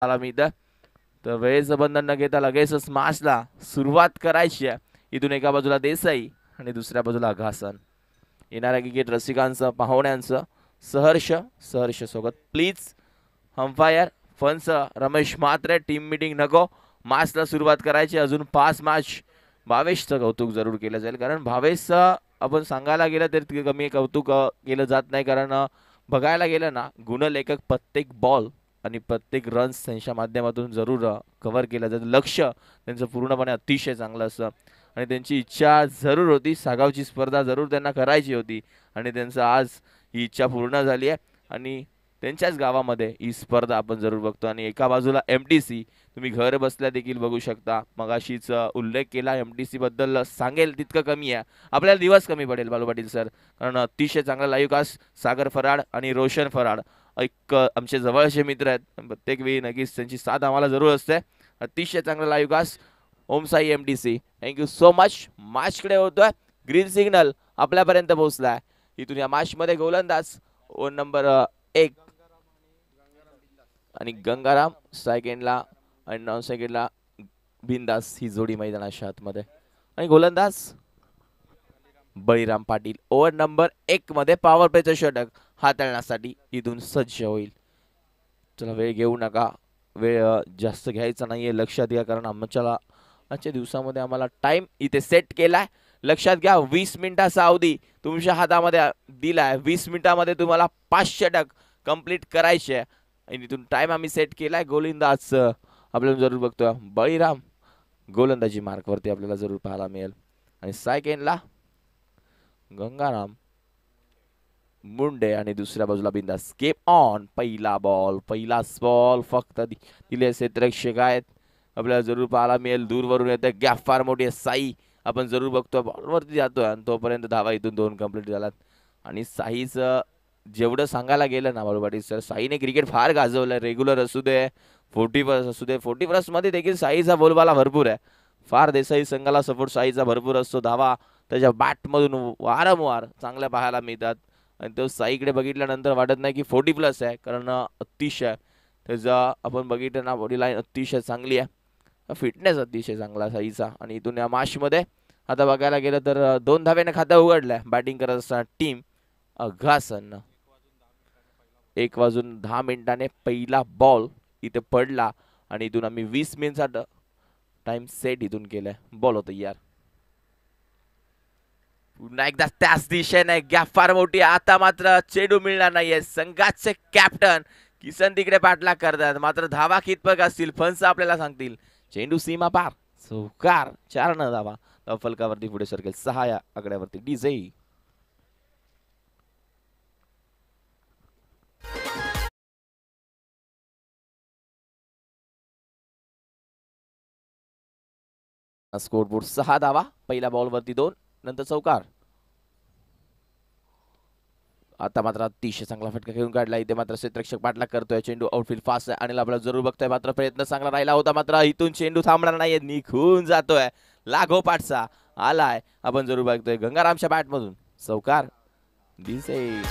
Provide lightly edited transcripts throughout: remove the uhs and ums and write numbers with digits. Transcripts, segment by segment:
आला मी इथं. तर वेळेचं बंधन न घेता लगेचच मॅचला सुरुवात करायची आहे. इथून एका बाजूला देसाई आणि दुसऱ्या बाजूला घासन. येणाऱ्या क्रिकेट रसिकांचं पाहुण्यांचं सहर्ष सहर्ष स्वागत. प्लीज अंपायर फंच रमेश म्हात्रे टीम मीटिंग नको. मॅचला सुरुवात करायची. अजून 5 मॅच. भावेशचं कौतुक जरूर केलं जाईल कारण भावेशचं आपण सांगायला गेलं तर कमी कौतुक केलं जात नाही कारण बघायला गेलं ना गुणलेखक प्रत्येक बॉल आणि प्रत्येक रन्स त्यांच्या माध्यमातून जरूर कव्हर केलं जातं. लक्ष त्यांचं पूर्णपणे अतिशय चांगलं असतं आणि त्यांची इच्छा जरूर होती. सागावची स्पर्धा जरूर त्यांना करायची होती आणि त्यांचं आज ही इच्छा पूर्ण झाली आहे आणि त्यांच्याच गावामध्ये ही स्पर्धा आपण जरूर बघतो. आणि एका बाजूला MTC तुम्ही घर बसल्या देखील बघू शकता. मगाशीच उल्लेख केला MTC बद्दल सांगेल तितकं कमी आहे. आपल्याला दिवस कमी पडेल बालू पाटील सर कारण अतिशय चांगला लाईव्ह कास्ट सागर फराड आणि रोशन फराड एक आमचे जवळचे मित्र आहेत. प्रत्येक वेळी नक्कीच त्यांची साथ आम्हाला जरूर असते. अतिशय चांगला live cast Om Sai MTC thank you so much. मॅचकडे होतोय. ग्रीन सिग्नल आपल्यापर्यंत पोहोचलाय. इथून या मॅचमध्ये गोलंदाज ओन नंबर 1 आणि गंगाराम सेकंडला आणि 9 सेकंडला बिंदास ही जोडी मैदानाच्या आतमध्ये आणि गोलंदाज बळीराम पाटील ओव्हर नंबर 1 मध्ये पॉवर प्लेचं षटक हाताळण्यासाठी इथून सज्ज होईल. चला वेळ घेऊ नका. वेळ जास्त घ्यायचा नाहीये. लक्षात घ्या कारण आजच्या दिवसामध्ये आम्हाला टाइम इथे सेट केलाय. लक्षात घ्या 20 मिनिटाचा अवधी तुमच्या हातामध्ये दिलाय. 20 मिनिटामध्ये तुम्हाला 5 षटक कंप्लीट करायचे आहे आणि इथून टाइम आम्ही सेट केलाय. गोलंदाज आपल्याला जरूर बघतोय बळीराम गोलंदाजी मार्कवरती आपल्याला जरूर पाहायला मिळेल आणि सेकंडला गंगाराम मुंडे आणि दुसऱ्या बाजूला बिंदास गेम ऑन. पहिला बॉल फक्त दिले क्षेत्ररक्षक आहेत. आपल्याला जरूर पाहायला मिळेल. दूरवरून येते गॅप फार मोठी आहे. साई आपण जरूर बघतोय बॉलवरती जातोय आणि तोपर्यंत धावा इथून 2 कंप्लीट झालात आणि साईचं जेवढं सांगायला गेलं ना बाळू पाटील सर साईने क्रिकेट फार गाजवलंय. रेग्युलर असू दे 40+ असू दे 40+ मध्ये देखील साईचा बोलबाला भरपूर आहे. फार देसाई संघाला सपोर्ट साईचा भरपूर असतो. धावा त्याच्या बॅटमधून वारंवार चांगल्या पाहायला मिळतात आणि तो साईकडे बघितल्यानंतर वाटत नाही की 40+ आहे कारण अतिशय त्याचा आपण बघितलं ना बॉडी लाईन अतिशय चांगली आहे. फिटनेस अतिशय चांगला साईचा आणि इथून या मॅचमध्ये आता बघायला गेलं तर 2 धाव्याने खातं उघडलंय. बॅटिंग करत असताना टीम घासन 1:10 पहिला बॉल इथे पडला आणि इथून आम्ही 20 मिनिटचा टाइम सेट इथून केलाय. बॉल होतं यार पुन्हा एकदा त्याच दिशेने गॅप फार मोठी. आता मात्र चेंडू मिळणार नाहीये. संघाचे कॅप्टन किसन तिकडे पाठलाग करतात मात्र धावा कितपत असतील फंच आपल्याला सांगतील. चेंडू सीमा पार चौकार 4 न धावा फलकावरती पुढे सरकेल 6 या आकड्यावरती डीजे. स्कोरबोर्ड 6 धावा. पहिल्या बॉलवरती 2 नंतर चौकार. आता मात्र अतिशय चांगला फटका घेऊन काढला. इथे मात्र क्षेत्ररक्षक पाठलाग करतोय. चेंडू आउटफील्ड फास्ट आहे आणि आपल्याला जरूर बघतोय मात्र प्रयत्न चांगला राहिला होता मात्र इथून चेंडू थांबणार नाहीये. निघून जातोय लागोपाठचा आलाय. आपण जरूर बघतोय गंगारामच्या बॅटमधून चौकार दिसे.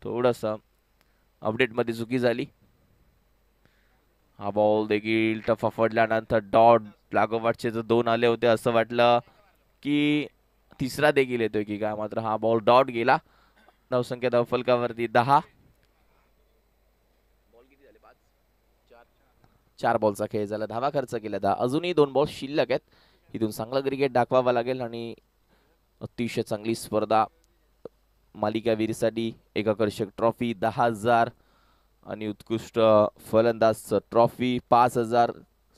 थोडंसं अपडेटमध्ये चुकी झाली. हा बॉल देखील टफा पडल्यानंतर डॉट लागोपाठचे जो 2 आले होते असं वाटलं की तिसरा देखील येतोय की काय मात्र हा बॉल डॉट गेला. धावसंख्या धावफलकावरती 10. 4 बॉलचा खेळ झाला. धावा खर्च केला 10. अजूनही 2 बॉल शिल्लक आहेत. इथून चांगलं क्रिकेट दाखवावं लागेल आणि अतिशय चांगली स्पर्धा मालिकावीरसाठी एक आकर्षक ट्रॉफी 10,000 आणि उत्कृष्ट फलंदाज ट्रॉफी 5,000.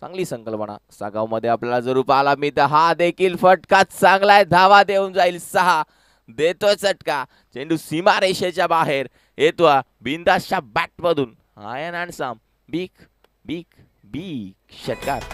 चांगली संकल्पना सागाव मध्ये आपल्याला जरूर पाहायला मिळतं. हा देखील फटका चांगला आहे. धावा देऊन जाईल 6. देतोय चटका. चेंडू सीमा रेषेच्या बाहेर येतो बिंदासच्या बॅटमधून. Ayan and Sam big big big षटकार.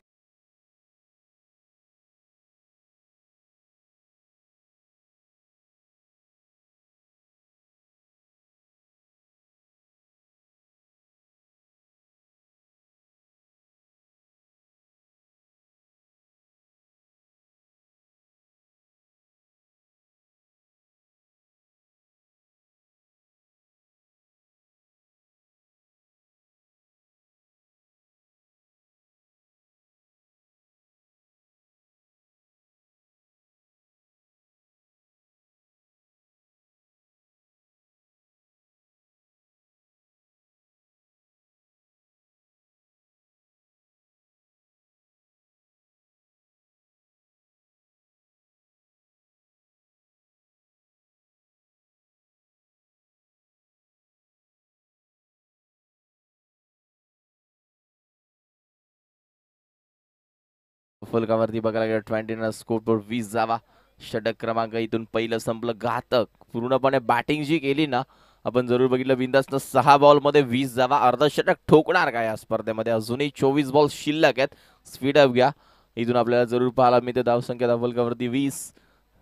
फलकावरती बघायला गेलं 20 रन स्कोर 20 धावा. षटक क्रमांक इथून पहिलं संपलं. घातक पूर्णपणे बॅटिंग जी केली ना आपण जरूर बघितलं बिंदासनं 6 बॉलमध्ये 20 धावा. अर्धशतक ठोकणार का या स्पर्धेमध्ये? अजूनही 24 बॉल शिल्लक आहेत. स्पीड अप घ्या. इथून आपल्याला जरूर पाहायला मिळते धावसंख्या फलकावरती 20.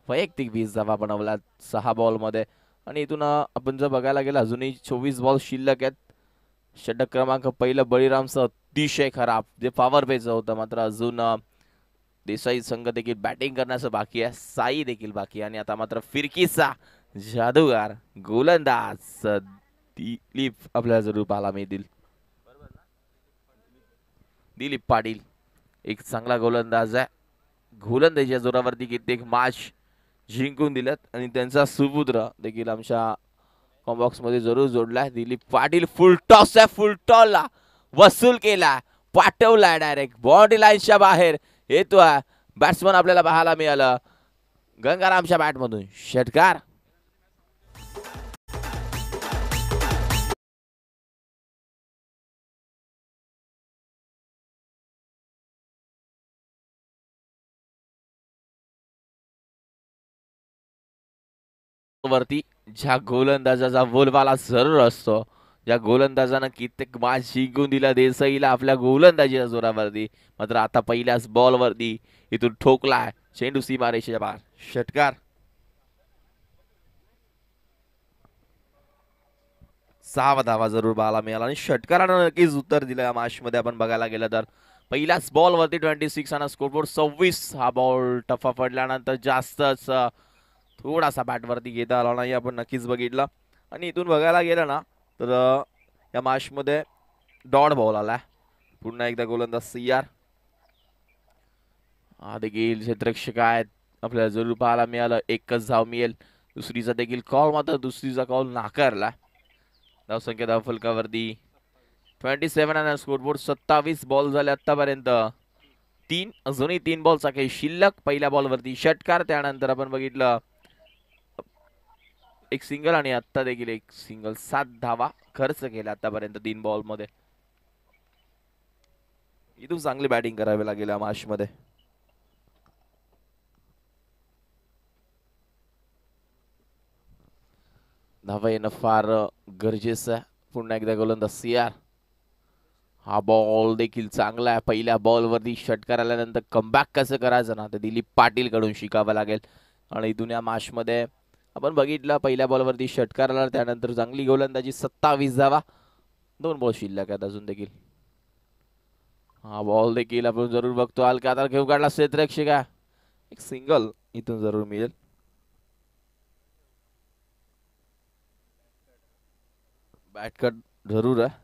वैयक्तिक 20 धावा बनवल्या 6 बॉलमध्ये. आणि इथून आपण जर बघायला गेलं अजूनही 24 बॉल शिल्लक आहेत. षटक क्रमांक पहिलं बळीरामचं अतिशय खराब जे पॉवर प्लेचं होतं. मात्र अजून देसाई संघ देखील बॅटिंग करण्याचं बाकी आहे. साई देखील बाकी आहे. आणि आता मात्र फिरकीचा जादूगार गोलंदाज दिलीप आपल्याला जरूर पाहायला मिळतील. दिलीप पाटील एक चांगला गोलंदाज आहे. गोलंदाजीच्या जोरावरती कित्येक मॅच जिंकून दिल्यात आणि त्यांचा सुपुत्र देखील आमच्या कॉम्बॉक्स मध्ये जरूर जोडलाय. दिलीप पाटील फुल टॉस आहे. फुल टॉसला वसूल केला. पाठवलाय डायरेक्ट बाउंड्री लाईनच्या बाहेर येतोय. बॅट्समन आपल्याला पाहायला मिळालं गंगारामच्या बॅटमधून. षटकार वरती ज्या गोलंदाजाचा बोलबाला जरूर असतो, ज्या गोलंदाजानं कित्येक मॅच जिंकून दिला देसाईला आपल्या गोलंदाजीच्या जोरावरती. मात्र आता पहिल्याच बॉलवरती इथून ठोकलाय चेंडू सीमारेषेच्या बाहेर. षटकार 6 धावा जरूर पाहायला मिळाला आणि षटकारानं नक्कीच उत्तर दिलं या मॅच मध्ये. आपण बघायला गेलं तर पहिल्याच बॉलवरती 26 आणि स्कोरबोर्ड 26. हा बॉल टफा पडल्यानंतर जास्तच थोडासा बॅटवरती घेता आला नाही आपण नक्कीच बघितलं. आणि इथून बघायला गेलं ना तर या मॅचमध्ये डॉट बॉल आलाय. पुन्हा एकदा गोलंदाज CR. हा देखील क्षेत्ररक्षक आहेत आपल्याला जरूर पाहायला मिळालं. एकच धाव मिळेल. दुसरीचा देखील कॉल मात्र दुसरीचा कॉल नाकारला. धावसंख्या धावफलकावरती 27 आणि स्कोरबोर्ड 27 बॉल झाले आतापर्यंत. अजूनही 3 बॉलचा काही शिल्लक. पहिल्या बॉलवरती षटकार. त्यानंतर आपण बघितलं एक सिंगल आणि आता देखील एक सिंगल. 7 धावा खर्च केला आतापर्यंत 3 बॉल मध्ये. इथून चांगली बॅटिंग करावी लागेल या मॅच मध्ये. धावा येणं फार गरजेचं आहे. पुन्हा एकदा गोलंदाज CR. हा बॉल देखील चांगला आहे. पहिल्या बॉलवरती षटकार आल्यानंतर कमबॅक कसं करायचं ना ते दिलीप पाटील कडून शिकावं लागेल. आणि इथून या मॅच मध्ये आपण बघितलं पहिल्या बॉलवरती षटकार आला. त्यानंतर चांगली गोलंदाजी 27 धावा. 2 बॉल शिल्लक आहेत अजून देखील. हा बॉल देखील आपण जरूर बघतो. हलका आता घेऊन काढला क्षेत्ररक्षक आहे. एक सिंगल इथून जरूर मिळेल. बॅट कट जरूर आहे.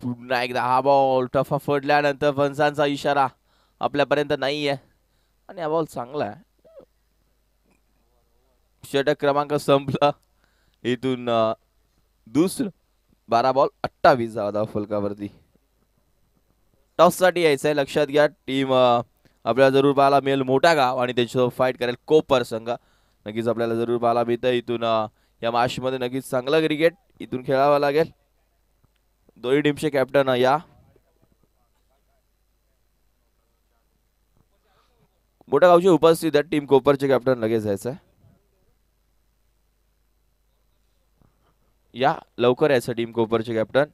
पुन्हा एकदा हा बॉल टफा फडल्यानंतर फणसांचा इशारा आपल्यापर्यंत नाहीये आणि हा बॉल चांगला आहे. षटक क्रमांक संपला. इथून दुसरं 12 बॉल 28 धावा फलकावरती. टॉस साठी यायचंय लक्षात घ्या. टीम आपल्याला जरूर पाहायला मिळेल मोठा गाव आणि त्याच्यासोबत फाईट करेल कोपर संघ. नक्कीच आपल्याला जरूर पाहायला मिळतं. इथून या मॅच मध्ये नक्कीच चांगलं क्रिकेट इथून खेळावं लागेल. दोन्ही टीमचे कॅप्टन या मोठ्या गावचे उपस्थित आहेत. टीम कोपरचे कॅप्टन लगेच जायचं आहे. या लवकर यायचं टीम कोपरचे कॅप्टन.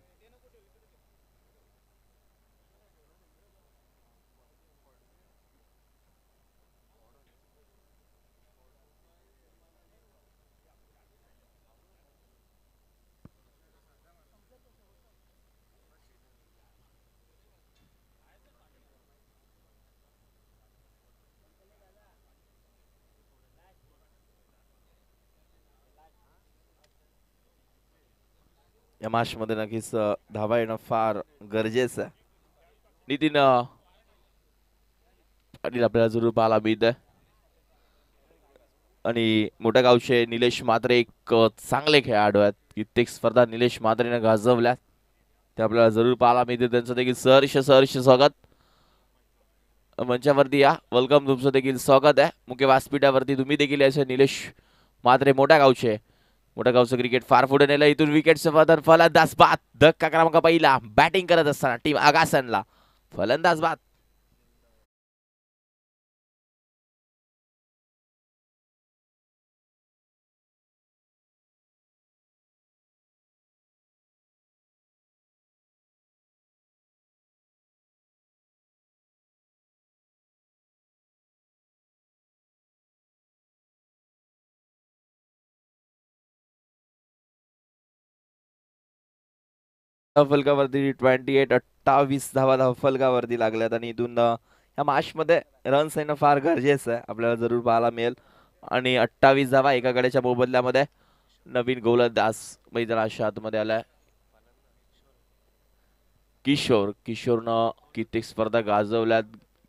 या मॅच मध्ये नक्कीच धावा येणं फार गरजेचं आहे. नितीन पाटील आपल्याला जरूर पाहायला मिळत आहे आणि मोठ्या गावचे निलेश म्हात्रे एक चांगले खेळाडू आहेत. कित्येक स्पर्धा निलेश म्हात्रेने गाजवल्यात ते आपल्याला जरूर पाहायला मिळते. त्यांचं देखील सहर्ष स्वागत मंचावरती या. वेलकम तुमचं देखील स्वागत आहे. मुख्य व्यासपीठावरती तुम्ही देखील यायचं. निलेश म्हात्रे मोठ्या गावचे मोठ्या गावचं क्रिकेट फार पुढे नेलं. इथून विकेटचं पतन. फलंदाज बाद. धक्का क्रमांक पहिला. बॅटिंग करत असताना टीम आगासनला फलंदाज बाद. फलकावरती 28 धावा फलकावरती लागल्यात आणि इथून या मॅच मध्ये रन्स येणं फार गरजेचं आहे. आपल्याला जरूर पाहायला मिळेल. आणि 28 धावा एका गड्याच्या मोबदल्यामध्ये नवीन गोलंदाज मैदानाच्या आतमध्ये आलाय. किशोरनं कित्येक स्पर्धा गाजवल्यात.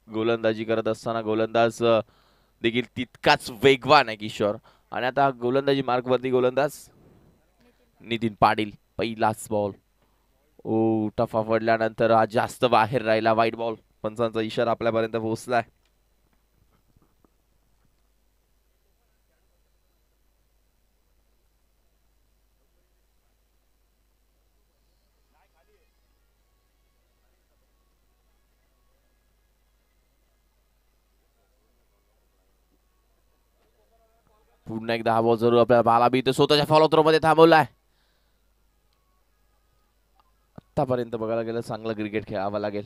गोलंदाजी करत असताना गोलंदाज देखील तितकाच वेगवान आहे किशोर. आणि आता गोलंदाजी मार्क वरती गोलंदाज नितीन पाटील. पहिलाच बॉल. टफा पडल्यानंतर हा जास्त बाहेर राहिला. वाईट बॉल. पंचांचा इशारा आपल्यापर्यंत पोहोचलाय. पुन्हा एकदा हा बॉल जरूर आपल्याला पाहायला मिळतो. स्वतःच्या फॉलो थ्रो मध्ये थांबवलाय. आतापर्यंत बघायला गेलं चांगलं क्रिकेट खेळावं लागेल.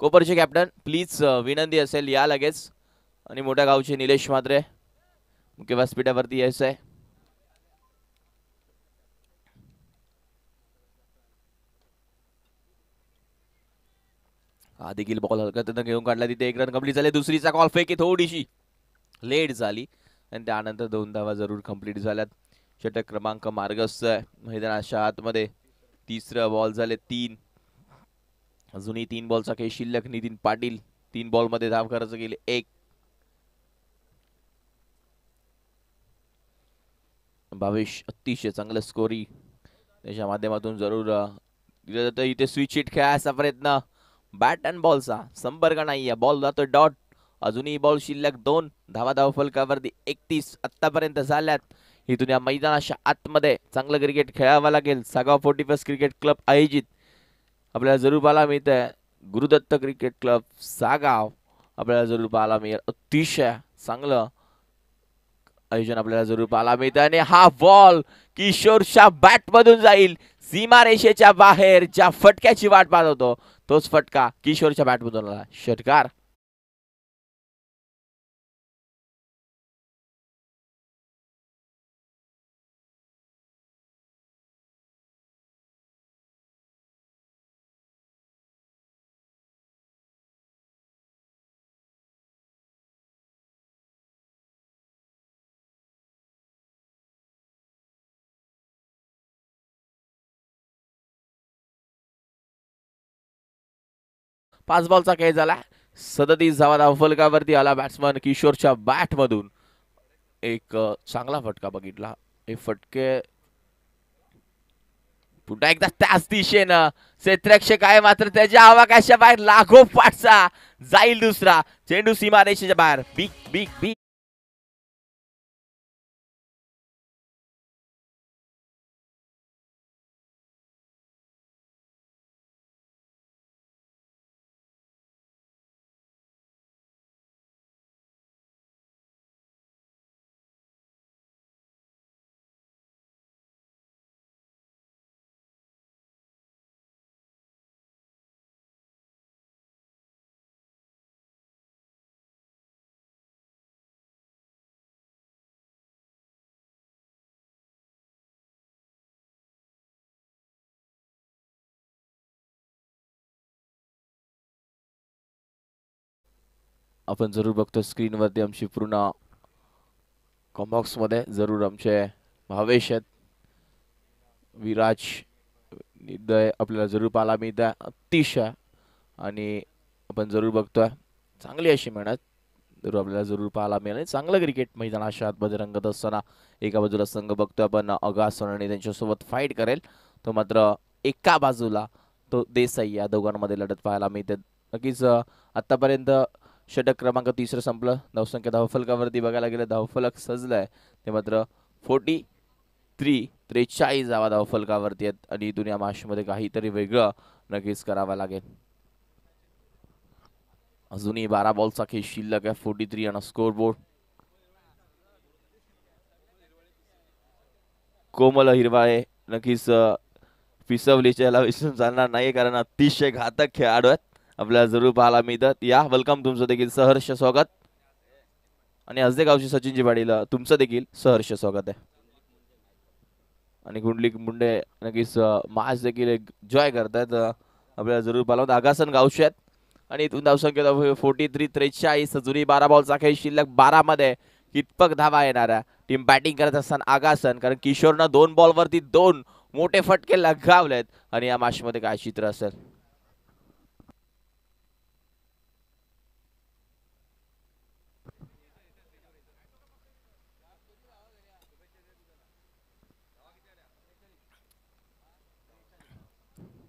कोपरचे कॅप्टन प्लीज विनंती असेल या लगेच. आणि मोठ्या गावचे निलेश म्हात्रे मुख्य व्यासपीठावरती यायचं आहे. हा देखील बॉल हलकतीनं घेऊन काढला. तिथे एक रन कंप्लीट झाले. दुसरीचा कॉल फेकी थोडीशी लेट झाली आणि त्यानंतर 2 धावा जरूर कंप्लीट झाल्यात. षटक क्रमांक मार्गस्थ आहे मैदानाच्या आतमध्ये. तिसरा बॉल झाले 3. अजूनही 3 बॉलचा काही शिल्लक. नितीन पाटील 3 बॉल मध्ये धाव खर्च केले 1. भावेश अतिशय चांगलं स्कोरी त्याच्या माध्यमातून जरूर दिलं जातं. इथे स्विच हिट खेळायचा प्रयत्न. बॅट अँड बॉलचा संपर्क नाहीये. बॉल जातो डॉट. अजूनही बॉल शिल्लक 2 धाव फलकावरती 31 आतापर्यंत झाल्यात. इथून या मैदानाच्या आतमध्ये चांगलं क्रिकेट खेळावं लागेल. सागाव 41 क्रिकेट क्लब आयोजित आपल्याला जरूर पाहायला मिळत आहे. गुरुदत्त क्रिकेट क्लब सागाव आपल्याला जरूर पाहायला मिळेल. अतिशय चांगलं आयोजन आपल्याला जरूर पाहायला मिळतं. आणि हा बॉल किशोरच्या बॅट मधून जाईल सीमारेषेच्या बाहेर. ज्या फटक्याची वाट पाहत होतो तोच फटका किशोरच्या बॅट मधून आला. षटकार. पाच बॉलचा खेळ झाला. 37 धावा फलकावरती आला बॅट्समन किशोरच्या बॅट मधून. एक चांगला फटका बघितला. हे फटके पुन्हा एकदा त्याच दिशेनं क्षेत्ररक्षक आहे मात्र त्याच्या अवकाशा बाहेर लागोपाठचा जाईल दुसरा चेंडू सीमारेषेच्या बाहेर. Big big big. आपण जरूर बघतो स्क्रीनवरती आमची पूर्ण कॉम्बॉक्स मध्ये जरूर आमचे भावेश आहेत. विराज निदय आपल्याला जरूर पाहायला मिळत आहे. अतिशय. आणि आपण जरूर बघतोय चांगली अशी मेहनत जरूर आपल्याला जरूर पाहायला मिळेल. चांगलं क्रिकेट मैदानाच्या आतमध्ये रंगत असताना एका बाजूला संघ बघतोय आपण अगासन आणि त्यांच्यासोबत फाईट करेल. तो मात्र एका बाजूला तो देसाई या दोघांमध्ये लढत पाहायला मिळते. नक्कीच आतापर्यंत षटक क्रमांक 3 संपलं. धावसंख्या धावफलकावरती बघायला गेलं धावफलक सजलाय ते मात्र 43 धावा धावफलकावरती आहेत आणि इथून या मॅच मध्ये काहीतरी वेगळं नक्कीच करावं लागेल. अजूनही 12 बॉलचा खेळ शिल्लक आहे. 43 ऑन स्कोरबोर्ड. कोमल हिरवाळे नक्कीच पिसवलीच्या याला विसरून चालणार नाही कारण अतिशय घातक खेळाडू आहेत. आपल्याला जरूर पाहायला मिळतात. या वेलकम, तुमचं देखील सहर्ष स्वागत. आणि हसदेगावची सचिनजी पाटील तुमचं देखील सहर्ष स्वागत आहे. आणि गुंडलिक मुंडे नक्कीच मॅच देखील जॉय करतायत. आपल्याला जरूर पाहायला आगासन गावचे आहेत. आणि इथून धावसंख्या 43 अजूनही 12 बॉलचा खेळ शिल्लक. 12 मध्ये कितपत धावा येणाऱ्या. टीम बॅटिंग करत असताना आगासन कारण किशोरनं 2 बॉलवरती 2 मोठे फटके लगावलेत आणि या मॅच मध्ये काय चित्र असेल.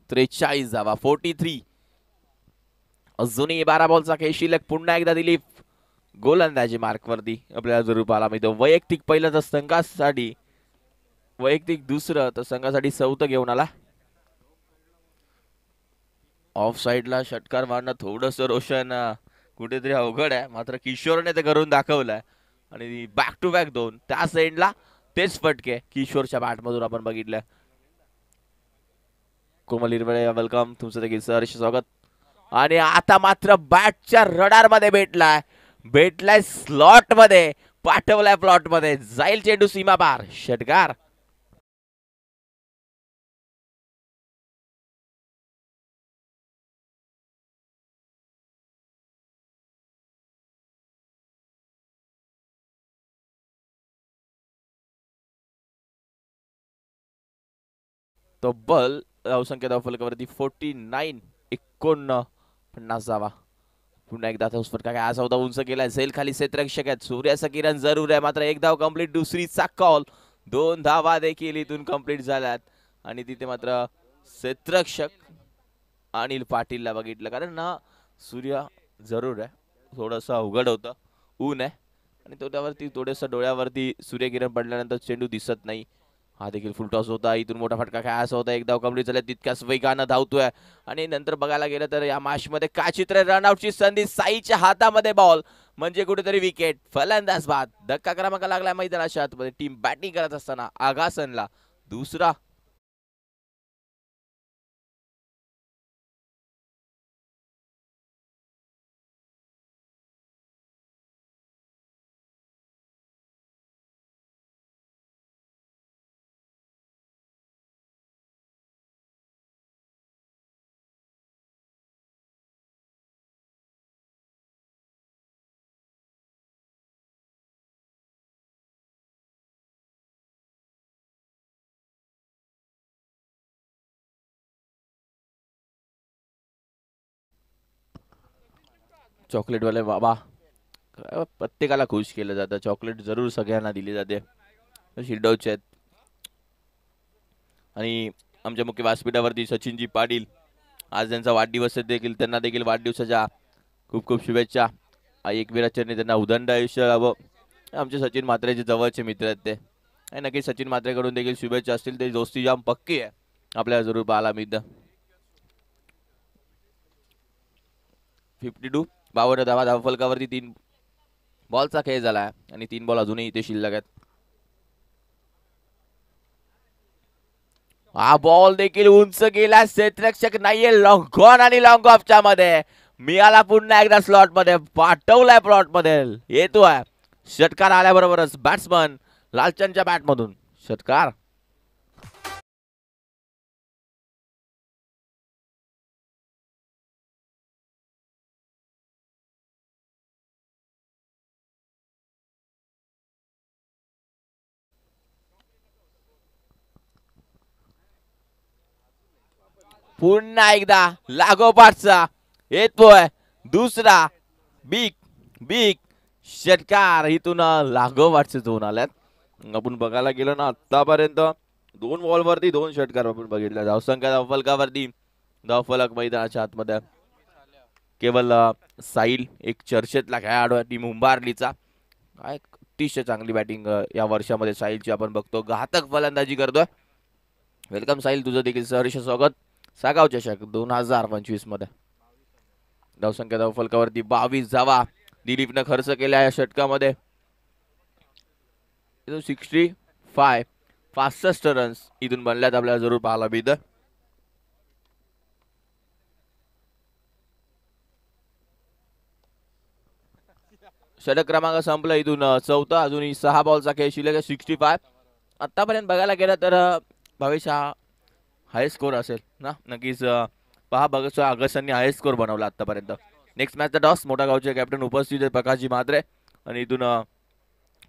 त्रेचाळीस धावा 43. अजूनही 12 बॉलचा खेळ शिल्लक. पुन्हा एकदा दिलीप गोलंदाजी मार्कवरती आपल्याला जरूर पाहायला मिळतो. वैयक्तिक पहिलं तर संघासाठी, वैयक्तिक दुसरं तर संघासाठी चौथं घेऊन आला. ऑफ साइडला षटकार मारणं थोडंसं रोशन कुठेतरी अवघड आहे. मात्र किशोरने ते करून दाखवलंय आणि बॅक टू बॅक 2 त्या साइडला तेच फटके किशोरच्या बॅटमधून आपण बघितलं. कोमल हिरवळे वेलकम, तुमचं देखील सहर्ष स्वागत. आणि आता मात्र बॅटच्या रडार मध्ये भेटलाय स्लॉट मध्ये, पाठवलाय प्लॉट मध्ये, जाईल चेंडू सीमा पार. षटकार. तब्बल धावसंख्या धावफलकावरती 49 जावा. पुन्हा एकदा फटका काय असा होता उंच केलाय. झेल खाली क्षेत्ररक्षक आहेत. सूर्याचं किरण जरूर आहे मात्र एक धाव कंप्लीट. दुसरीचा कॉल. 2 धावा देखील इथून कंप्लीट झाल्यात आणि तिथे मात्र क्षेत्ररक्षक अनिल पाटीलला बघितलं कारण ना सूर्य जरूर आहे. थोडंसं अवघड होतं, ऊन आहे आणि तो त्यावरती थोडंसं डोळ्यावरती सूर्यकिरण पडल्यानंतर चेंडू दिसत नाही. हा देखील फुलटॉस होता. इथून मोठा फटका काय असा होता. एक धाव कंप्लीट झाल्या. तितक्याच वेगानं धावतोय आणि नंतर बघायला गेलं तर या मॅच मध्ये काय चित्र. रनआउटची संधी. साईच्या हातामध्ये बॉल म्हणजे कुठेतरी विकेट. फलंदाज बाद. धक्का क्रमांक लागला मैदानाच्या आतमध्ये. टीम बॅटिंग करत असताना आगासनला दुसरा. चॉकलेटवाले बाबा, प्रत्येकाला खुश केलं जातं. चॉकलेट जरूर सगळ्यांना दिली जाते. शिरडवचे आहेत आणि आमच्या मुख्य व्यासपीठावरती सचिनजी पाटील आज त्यांचा वाढदिवस देखील. त्यांना देखील वाढदिवसाच्या खूप खूप शुभेच्छा. एकवीराचरणी त्यांना उदंड आयुष्य लाभो. आमचे सचिन म्हात्रेचे जवळचे मित्र आहेत ते. आणि नक्की सचिन म्हात्रेकडून देखील शुभेच्छा असतील. ते दोस्ती जाम पक्की आहे. आपल्याला जरूर पाहायला मिळतं. 52 52 धावा धावफलकावरती. 3 बॉलचा खेळ झाला आणि 3 बॉल अजूनही इथे शिल्लक आहेत. हा बॉल देखील उंच गेला. क्षेत्ररक्षक नाहीये. लॉंग ऑन आणि लॉंग ऑफच्या मध्ये मिळाला. पुन्हा एकदा स्लॉट मध्ये पाठवलाय. प्लॉट मध्ये येतोय षटकार. आल्याबरोबरच बॅट्समन लालचंदच्या बॅट मधून षटकार. पुन्हा एकदा लागोपाठचा येतोय दुसरा बिग बिग षटकार. इथून लागोपाठचे 2 आल्यात. आपण बघायला गेलो ना आतापर्यंत 2 बॉलवरती 2 षटकार आपण बघितले. धावसंख्या धावफलकावरती धावफलक मैदानाच्या आतमध्ये केवळ साहिल एक चर्चेतला खेळाडू आहे टीम उंबारलीचा. काय अतिशय चांगली बॅटिंग या वर्षामध्ये साहिलची आपण बघतो. घातक फलंदाजी करतोय. वेलकम साहिल, तुझं देखील सहर्ष स्वागत सागाव चषक 2025 मध्ये. धावसंख्या धावफलकावरती 22 धावा दिलीपनं खर्च केल्या या षटकामध्ये. 65 65 रन्स इथून बनल्यात आपल्याला जरूर पाहायला मिळतं. षटक क्रमांक संपला इथून चौथा. अजूनही 6 बॉलचा खेळ शिल्लक आहे. 65 आतापर्यंत बघायला गेलं तर भावेश हा हाय स्कोर असेल ना. नक्कीच पहा बघा अगस्टनी हाय स्कोर बनवला आतापर्यंत. नेक्स्ट मॅचचा टॉस मोठा गावचे कॅप्टन उपस्थित आहेत प्रकाशजी म्हात्रे आणि इथून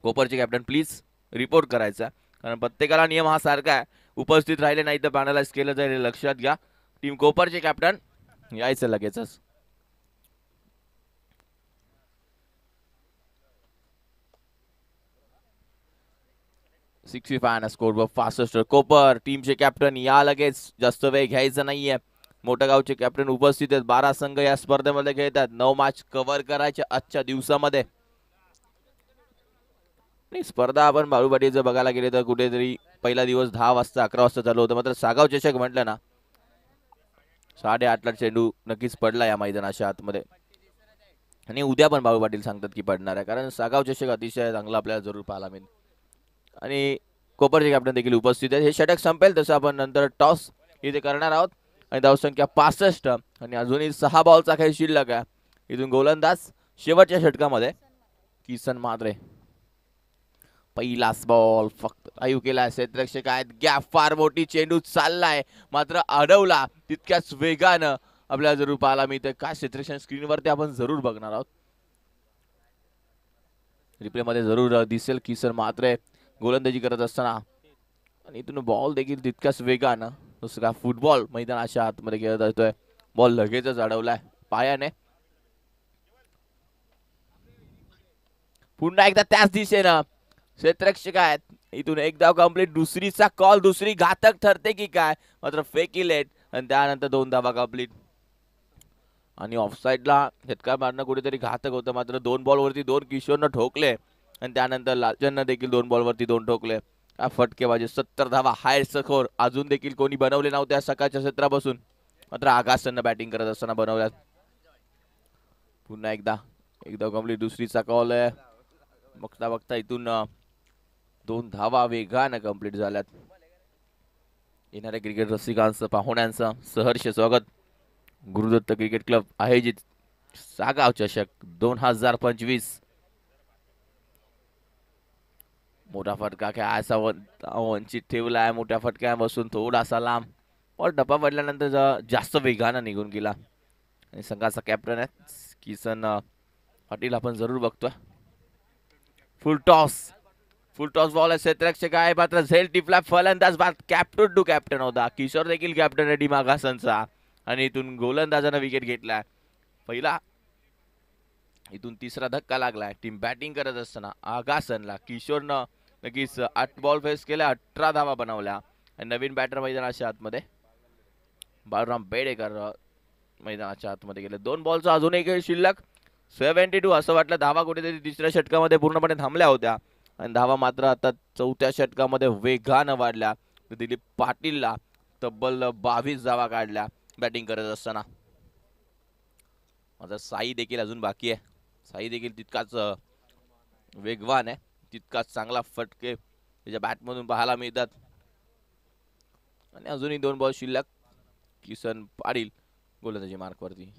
कोपरचे कॅप्टन प्लीज रिपोर्ट करायचा, कारण प्रत्येकाला नियम हा सारखा आहे. उपस्थित राहिले नाही तर पॅनलाइज केलं जाईल, हे लक्षात घ्या. टीम कोपरचे कॅप्टन यायचं लगेचच. स्कोर फास्टेस्ट कोपर टीमचे कॅप्टन या लगेच. जास्त वेळ घ्यायचा नाहीये. मोठ्या गावचे कॅप्टन उपस्थित आहेत. 12 संघ या स्पर्धेमध्ये खेळतात. 9 मॅच कव्हर करायचे आजच्या दिवसामध्ये. स्पर्धा आपण बाळूपाटीचं बघायला गेले तर कुठेतरी पहिला दिवस 10 वाजता 11 वाजता चालू होतं. मात्र सागाव चषक म्हटलं ना 8:30ला चेंडू नक्कीच पडला या मैदानाच्या आतमध्ये. आणि उद्या पण बाळू पाटील सांगतात की पडणार आहे, कारण सागाव चषक अतिशय चांगला आपल्याला जरूर पाहायला मिळेल. आणि कोपरचे कॅप्टन देखील उपस्थित आहेत. हे षटक संपेल तसं आपण नंतर टॉस इथे करणार आहोत. आणि धावसंख्या 65 आणि अजूनही 6 बॉलचा खेळ शिल्लक आहे. इथून गोलंदाज शेवटच्या षटकामध्ये किसन म्हात्रे. पहिलाच बॉल फक्त आयु केला. क्षेत्ररक्षक आहेत. गॅप फार मोठी. चेंडू चाललाय मात्र अडवला तितक्याच वेगानं आपल्याला जरूर पाहायला मिळतं. काय क्षेत्ररक्षण स्क्रीनवरती आपण जरूर बघणार आहोत. रिप्ले मध्ये जरूर दिसेल किसन म्हात्रे गोलंदाजी करत असताना. आणि इथून बॉल देखील तितक्याच वेगानं जसं का फुटबॉल मैदानाच्या आतमध्ये खेळत येतोय. बॉल लगेचच अडवलाय पायाने. पुन्हा एकदा त्याच दिशेनं क्षेत्ररक्षक आहेत. इथून एक धाव कंप्लीट. दुसरीचा कॉल दुसरी घातक ठरते की काय, मात्र फेकिलेट आणि त्यानंतर 2 धावा कंप्लीट. आणि ऑफसाईडला झटका मारणं कुठेतरी घातक होतं, मात्र 2 बॉलवरती 2 किशोरनं ठोकले आणि त्यानंतर लालचंदनं देखील 2 बॉलवरती 2 ठोकले. फटकेबाजी 70 धावा हाय स्कोर अजून देखील कोणी बनवले नव्हत्या सकाळच्या क्षेत्रापासून, मात्र आकाशनं बॅटिंग करत असताना बनवल्यात. पुन्हा एकदा कंप्लीट. दुसरीचा कॉल आहे. बघता बघता इथून 2 धावा वेगानं कंप्लीट झाल्यात. येणाऱ्या क्रिकेट रसिकांचं पाहुण्यांचं सहर्ष स्वागत. गुरुदत्त क्रिकेट क्लब आयोजित सागाव चषक 2025. मोठा फटका खेळायचा वंचित ठेवला आहे. मोठ्या फटक्यापासून थोडासा लांब. बॉल डब्बा पडल्यानंतर जास्त वेगानं निघून गेला. आणि संघाचा कॅप्टन आहे किसन पाटील आपण जरूर बघतोय. फुल टॉस बॉल आहे. क्षेत्ररक्षक आहे मात्र झेल टिपला. फलंदाज बाद. कॅप्टन टू कॅप्टन होता. किशोर देखील कॅप्टन आहे टीम आगासनचा. आणि इथून गोलंदाजानं विकेट घेतलाय पहिला. इथून तिसरा धक्का लागलाय टीम बॅटिंग करत असताना आगासनला. किशोरनं नक्कीच 8 बॉल फेस केल्या, 18 धावा बनवल्या. आणि नवीन बॅटर मैदानाच्या आतमध्ये बाळूराम बेडेकर मैदानाच्या आतमध्ये गेले. 2 बॉलचा अजून एक शिल्लक. 72 असं वाटलं धावा कुठेतरी तिसऱ्या षटकामध्ये पूर्णपणे थांबल्या होत्या आणि धावा मात्र आता चौथ्या षटकामध्ये वेगानं वाढल्या. दिलीप पाटीलला तब्बल 22 धावा काढल्या बॅटिंग करत असताना. माझा साई देखील अजून बाकी आहे. साई देखील तितकाच वेगवान आहे, तितकाच चांगला फटके त्याच्या बॅटमधून पाहायला मिळतात. आणि अजूनही 2 बॉल शिल्लक. किसन पाटील गोलंदाजी मार्कवरती.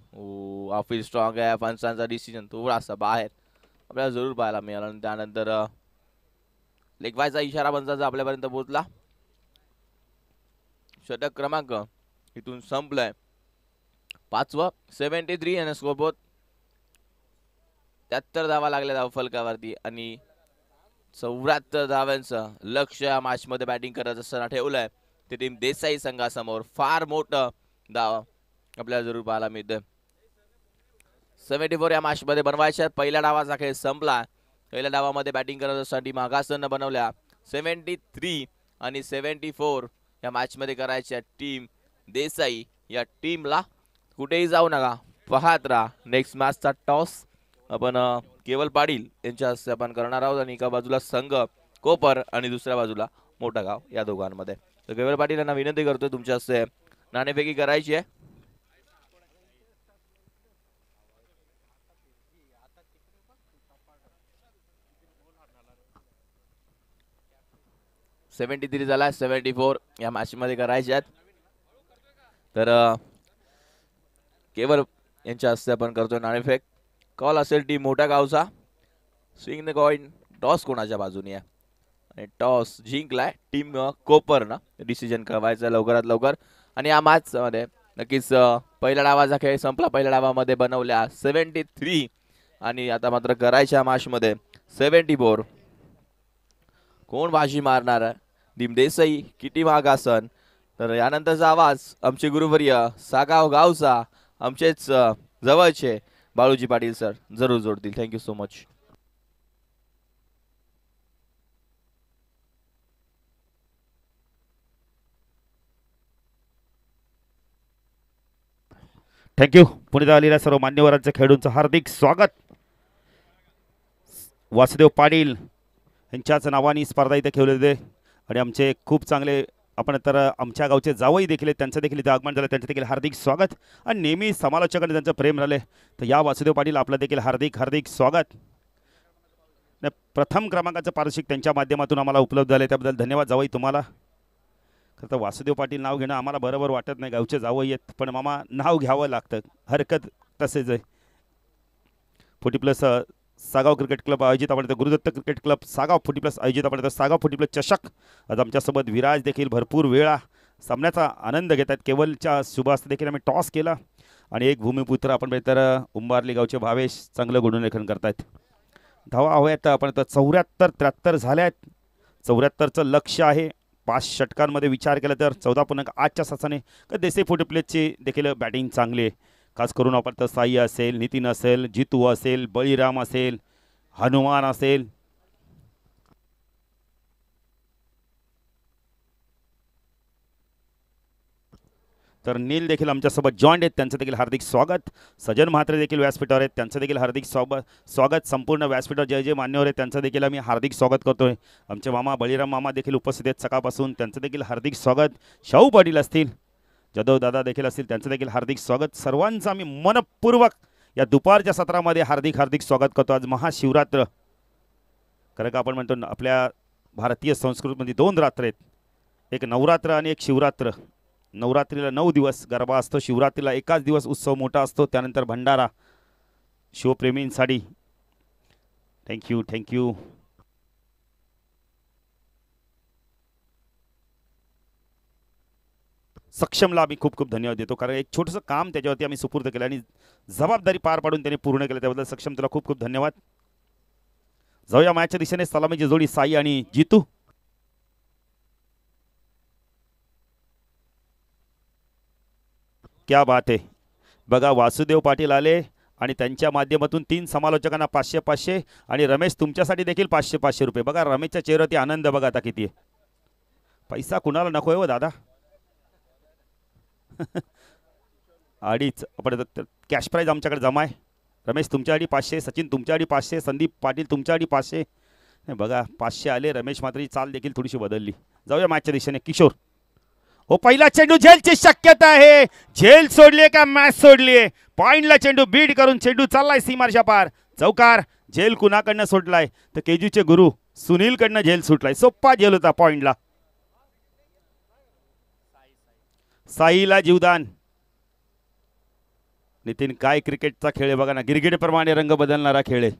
ऑफिस स्ट्रॉंग आहे. पंचांचा डिसिजन थोडासा बाहेर आपल्याला जरूर पाहायला मिळाला. आणि त्यानंतर लेगबायचा इशारा पंचांचा आपल्यापर्यंत पोहोचला. षटक क्रमांक इथून संपलाय 5वं. 73 आणि स्कोरबोर्ड 73 धावा लागल्या धावफलकावरती. आणि 74 धावांचं लक्ष या मॅच मध्ये बॅटिंग करत असताना ठेवलंय ते टीम देसाई संघासमोर. फार मोठं धाव आपल्याला जरूर पाहायला मिळतं. 74 या मॅच मध्ये बनवायच्या. पहिल्या डावाचा खेळ संपला. पहिल्या डावामध्ये बॅटिंग करत असताना टीम आगासनं बनवल्या 73 आणि 74 या मॅच मध्ये करायच्या टीम देसाई. या टीमला कुठेही जाऊ नका, पाहत राहा नेक्स्ट मॅचचा टॉस आपण केवल पाटील यांच्या हस्ते आपण करणार आहोत आणि एका बाजूला संघ कोपर आणि दुसऱ्या बाजूला मोठा गाव या दोघांमध्ये. तर केवल पाटील यांना विनंती करतोय तुमच्या हस्ते नाणेफेकी करायची आहे. $73 झाला, 74 या मॅच मध्ये करायचे आहेत. तर केवल यांच्या हस्ते आपण करतोय नाणेफेक. कॉल असेल टीम मोठ्या गावचा. Swing the coin. टॉस कोणाच्या बाजूने आहे आणि टॉस जिंकलाय टीम कोपरनं. डिसिजन कळवायचं लवकरात लवकर. आणि या मॅच मध्ये नक्कीच पहिल्या डावाचा खेळ संपला. पहिल्या डावामध्ये बनवल्या 73 आणि आता मात्र करायच्या मॅच मध्ये 74. कोण बाजी मारणार आहे? दीम देसाई किती मागासन. तर यानंतरचा आवाज आमचे गुरुवर्य सागाव गावचा आमचेच जवळचे बाळूजी पाटील सर जरूर जोडतील. Thank you so much. थँक्यू. पुण्यात आलेल्या सर्व मान्यवरांचं खेळाडूंचं हार्दिक स्वागत. वासुदेव पाटील यांच्याच नावाने स्पर्धा इथे खेळवली आणि आमचे खूप चांगले आपण तर आमच्या गावचे जावई देखील त्यांचं देखील इथे आगमन झालं. त्यांचं देखील हार्दिक स्वागत. आणि नेहमी समालोचकांनी त्यांचं प्रेम राहिले. तर या वासुदेव पाटील आपलं देखील हार्दिक हार्दिक स्वागत. प्रथम क्रमांकाचं पारितोषिक त्यांच्या माध्यमातून आम्हाला उपलब्ध झाले त्याबद्दल धन्यवाद जावई तुम्हाला. खरं तर वासुदेव पाटील नाव घेणं आम्हाला बरोबर वाटत नाही. गावचे जावई आहेत पण मामा नाव घ्यावं लागतं. हरकत तसेच आहे. 40+ सागाव क्रिकेट क्लब आयोजित आपण गुरुदत्त क्रिकेट क्लब सागाव 40+ आयोजित आपण सागाव 40+ चषक. आज आमच्यासोबत विराज देखील भरपूर वेळा सामन्याचा आनंद घेत आहेत. केवलच्या शुभ हस्ते देखील आम्ही टॉस केला आणि एक भूमिपुत्र आपण तर उंबारली गावचे भावेश चांगलं गुणलेखन करतायत. धावा हव्यात आपण तर 74-73 झाल्या आहेत. 74चं लक्ष आहे. 5 षटकांमध्ये विचार केला तर 14.8च्या सासाने देसाई 40+ची देखील बॅटिंग चांगली आहे. खास करून आपण तर साई असेल, नितीन असेल, जितू असेल, बळीराम असेल, हनुमान असेल. तर नील देखील आमच्यासोबत जॉईंट आहेत त्यांचं देखील हार्दिक स्वागत. सजन म्हात्रे देखील व्यासपीठावर आहेत त्यांचं देखील हार्दिक स्वागत. संपूर्ण व्यासपीठावर जे जे मान्यवर आहेत त्यांचं देखील आम्ही हार्दिक स्वागत करतोय. आमचे मामा बळीराम मामा देखील उपस्थित आहेत सकाळपासून त्यांचं देखील हार्दिक स्वागत. शाहू पाटील असतील, जाधव दादा देखील असतील त्यांचं देखील हार्दिक स्वागत. सर्वांचं आम्ही मनपूर्वक या दुपारच्या सत्रामध्ये हार्दिक हार्दिक स्वागत करतो. आज महाशिवरात्र. खरं का आपण म्हणतो आपल्या भारतीय संस्कृतीमध्ये 2 रात्र आहेत. एक नवरात्र आणि एक शिवरात्र. नवरात्रीला 9 दिवस गरबा असतो. शिवरात्रीला एकाच दिवस उत्सव मोठा असतो. त्यानंतर भंडारा शिवप्रेमींसाठी. Thank you thank you. सक्षमला आम्ही खूप खूप धन्यवाद देतो कारण एक छोटंसं काम त्याच्यावरती आम्ही सुपूर्द केलं आणि जबाबदारी पार पाडून त्याने पूर्ण केलं त्याबद्दल सक्षम तुला खूप खूप धन्यवाद. जाऊया मॅचच्या दिशेने. सलामीची जोडी साई आणि जितू. क्या बात आहे. बघा वासुदेव पाटील आले आणि त्यांच्या माध्यमातून 3 समालोचकांना 500-500 आणि रमेश तुमच्यासाठी देखील 500-500 रुपये. बघा रमेशच्या चेहऱ्यावरती आनंद बघा आता किती आहे. पैसा कुणाला नको आहे हो दादा. अडीच आपण कॅश प्राईज आमच्याकडे जमा आहे. रमेश तुमच्यासाठी 500, सचिन तुमच्यासाठी 500, संदीप पाटील तुमच्यासाठी 500. बघा 500 आले. रमेश मात्र चाल देखील थोडीशी बदलली. जाऊया मॅचच्या दिशेने. किशोर हो पहिला चेंडू झेलची शक्यता आहे. झेल सोडली का मॅच सोडली. पॉइंटला चेंडू बीड करून चेंडू चाललाय सीमारच्या पार. चौकार. झेल कुणाकडनं सुटलाय तर केजूचे गुरु सुनीलकडनं झेल सुटलाय. सोप्पा झेल होता पॉइंटला. साईला जीवदान. नितीन काय क्रिकेटचा खेळ आहे बघा ना. गिरगिडप्रमाणे रंग बदलणारा खेळ आहे.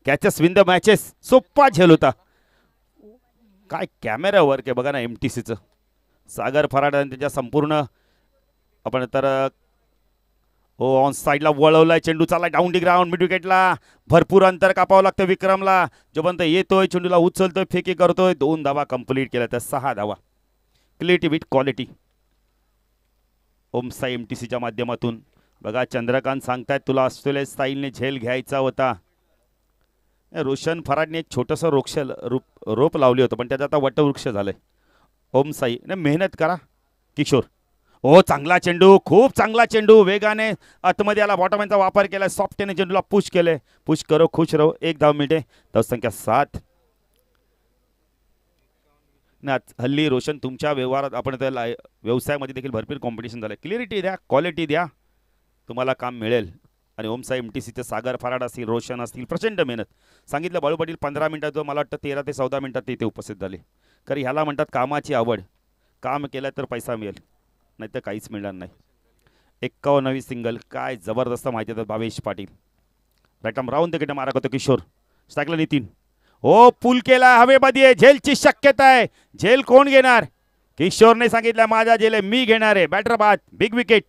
Catches win the matches. सोप्पा झेल होता. काय कॅमेरा वर्क आहे बघा ना MTCचं. सागर फराड आणि त्याच्या संपूर्ण आपण तर हो ऑन साईडला वळवलाय. चेंडू चाललाय डाऊन डी ग्राउंड मिड विकेटला. भरपूर अंतर कापावं लागतं विक्रमला. जोपर्यंत येतोय चेंडूला उचलतोय फेकी करतोय. 2 धावा कंप्लीट केल्या तर 6 धावा. Clarity with quality. Om Sai MTCच्या माध्यमातून बघा चंद्रकांत सांगतायत तुला ऑस्ट्रेलिया स्टाईलने झेल घ्यायचा होता. रोशन फराडने एक छोटंसं रोप लावली होतं पण त्याचं आता वटवृक्ष झालंय. ओम साई ने मेहनत करा. किशोर हो चांगला चेंडू, खूप चांगला चेंडू, वेगाने आतमध्ये आला, बॉटमॅनचा वापर केला, सॉफ्टने चेंडूला पुश केले. पुश करो खुश रहो. 1 धाव मिळते. धावसंख्या 7. ना हल्ली रोशन तुमच्या व्यवहारात आपण त्याला व्यवसायामध्ये देखील भरपूर कॉम्पिटिशन झालं. क्लिअरिटी द्या, क्वालिटी द्या, तुम्हाला काम मिळेल. आणि ओमसाई MTCचे सागर फराड असतील, रोशन असतील, प्रचंड मेहनत. सांगितलं बाळू पाटील 15 मिनिटात, मला वाटतं 13 ते 14 मिनिटात ते इथे उपस्थित झाले. कारण ह्याला म्हणतात कामाची आवड. काम केलं तर पैसा मिळेल, नाही तर काहीच मिळणार नाही. 51वी सिंगल, काय जबरदस्त माहिती देतात Bhavesh Patil. Right round ticket मारा करतो किशोर. स्ट्राईकला नितीन. हो पुल केला हवेमध्ये, झेलची शक्यता आहे. झेल कोण घेणार? किशोरने सांगितलं माझा झेल आहे, मी घेणार आहे. बॅटर बाद, बिग विकेट.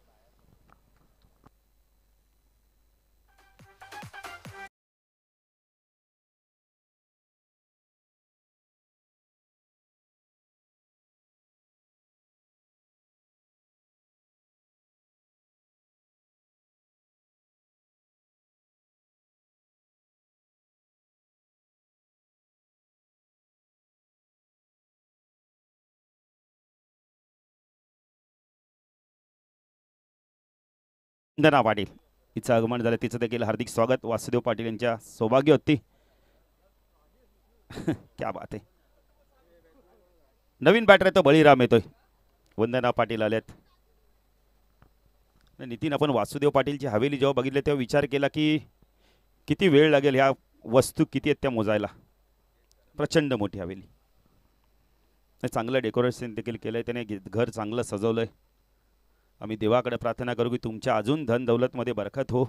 वंदना पाटील हिचं आगमन झालं, तिचं देखील हार्दिक स्वागत. वासुदेव पाटील यांच्या सौभाग्य होती. क्या बात आहे. नवीन बॅटर येतो, बळीराम येतोय. वंदना पाटील आल्यात. नितीन, आपण वासुदेव पाटीलची हवेली जेव्हा बघितले तेव्हा विचार केला की किती वेळ लागेल, ह्या वस्तू किती आहेत त्या मोजायला. प्रचंड मोठी हवेली, चांगलं डेकोरेशन देखील केलंय त्याने, घर चांगलं सजवलंय. आम्ही देवाकडे प्रार्थना करू की तुमच्या अजून धन दौलतमध्ये बरकत हो,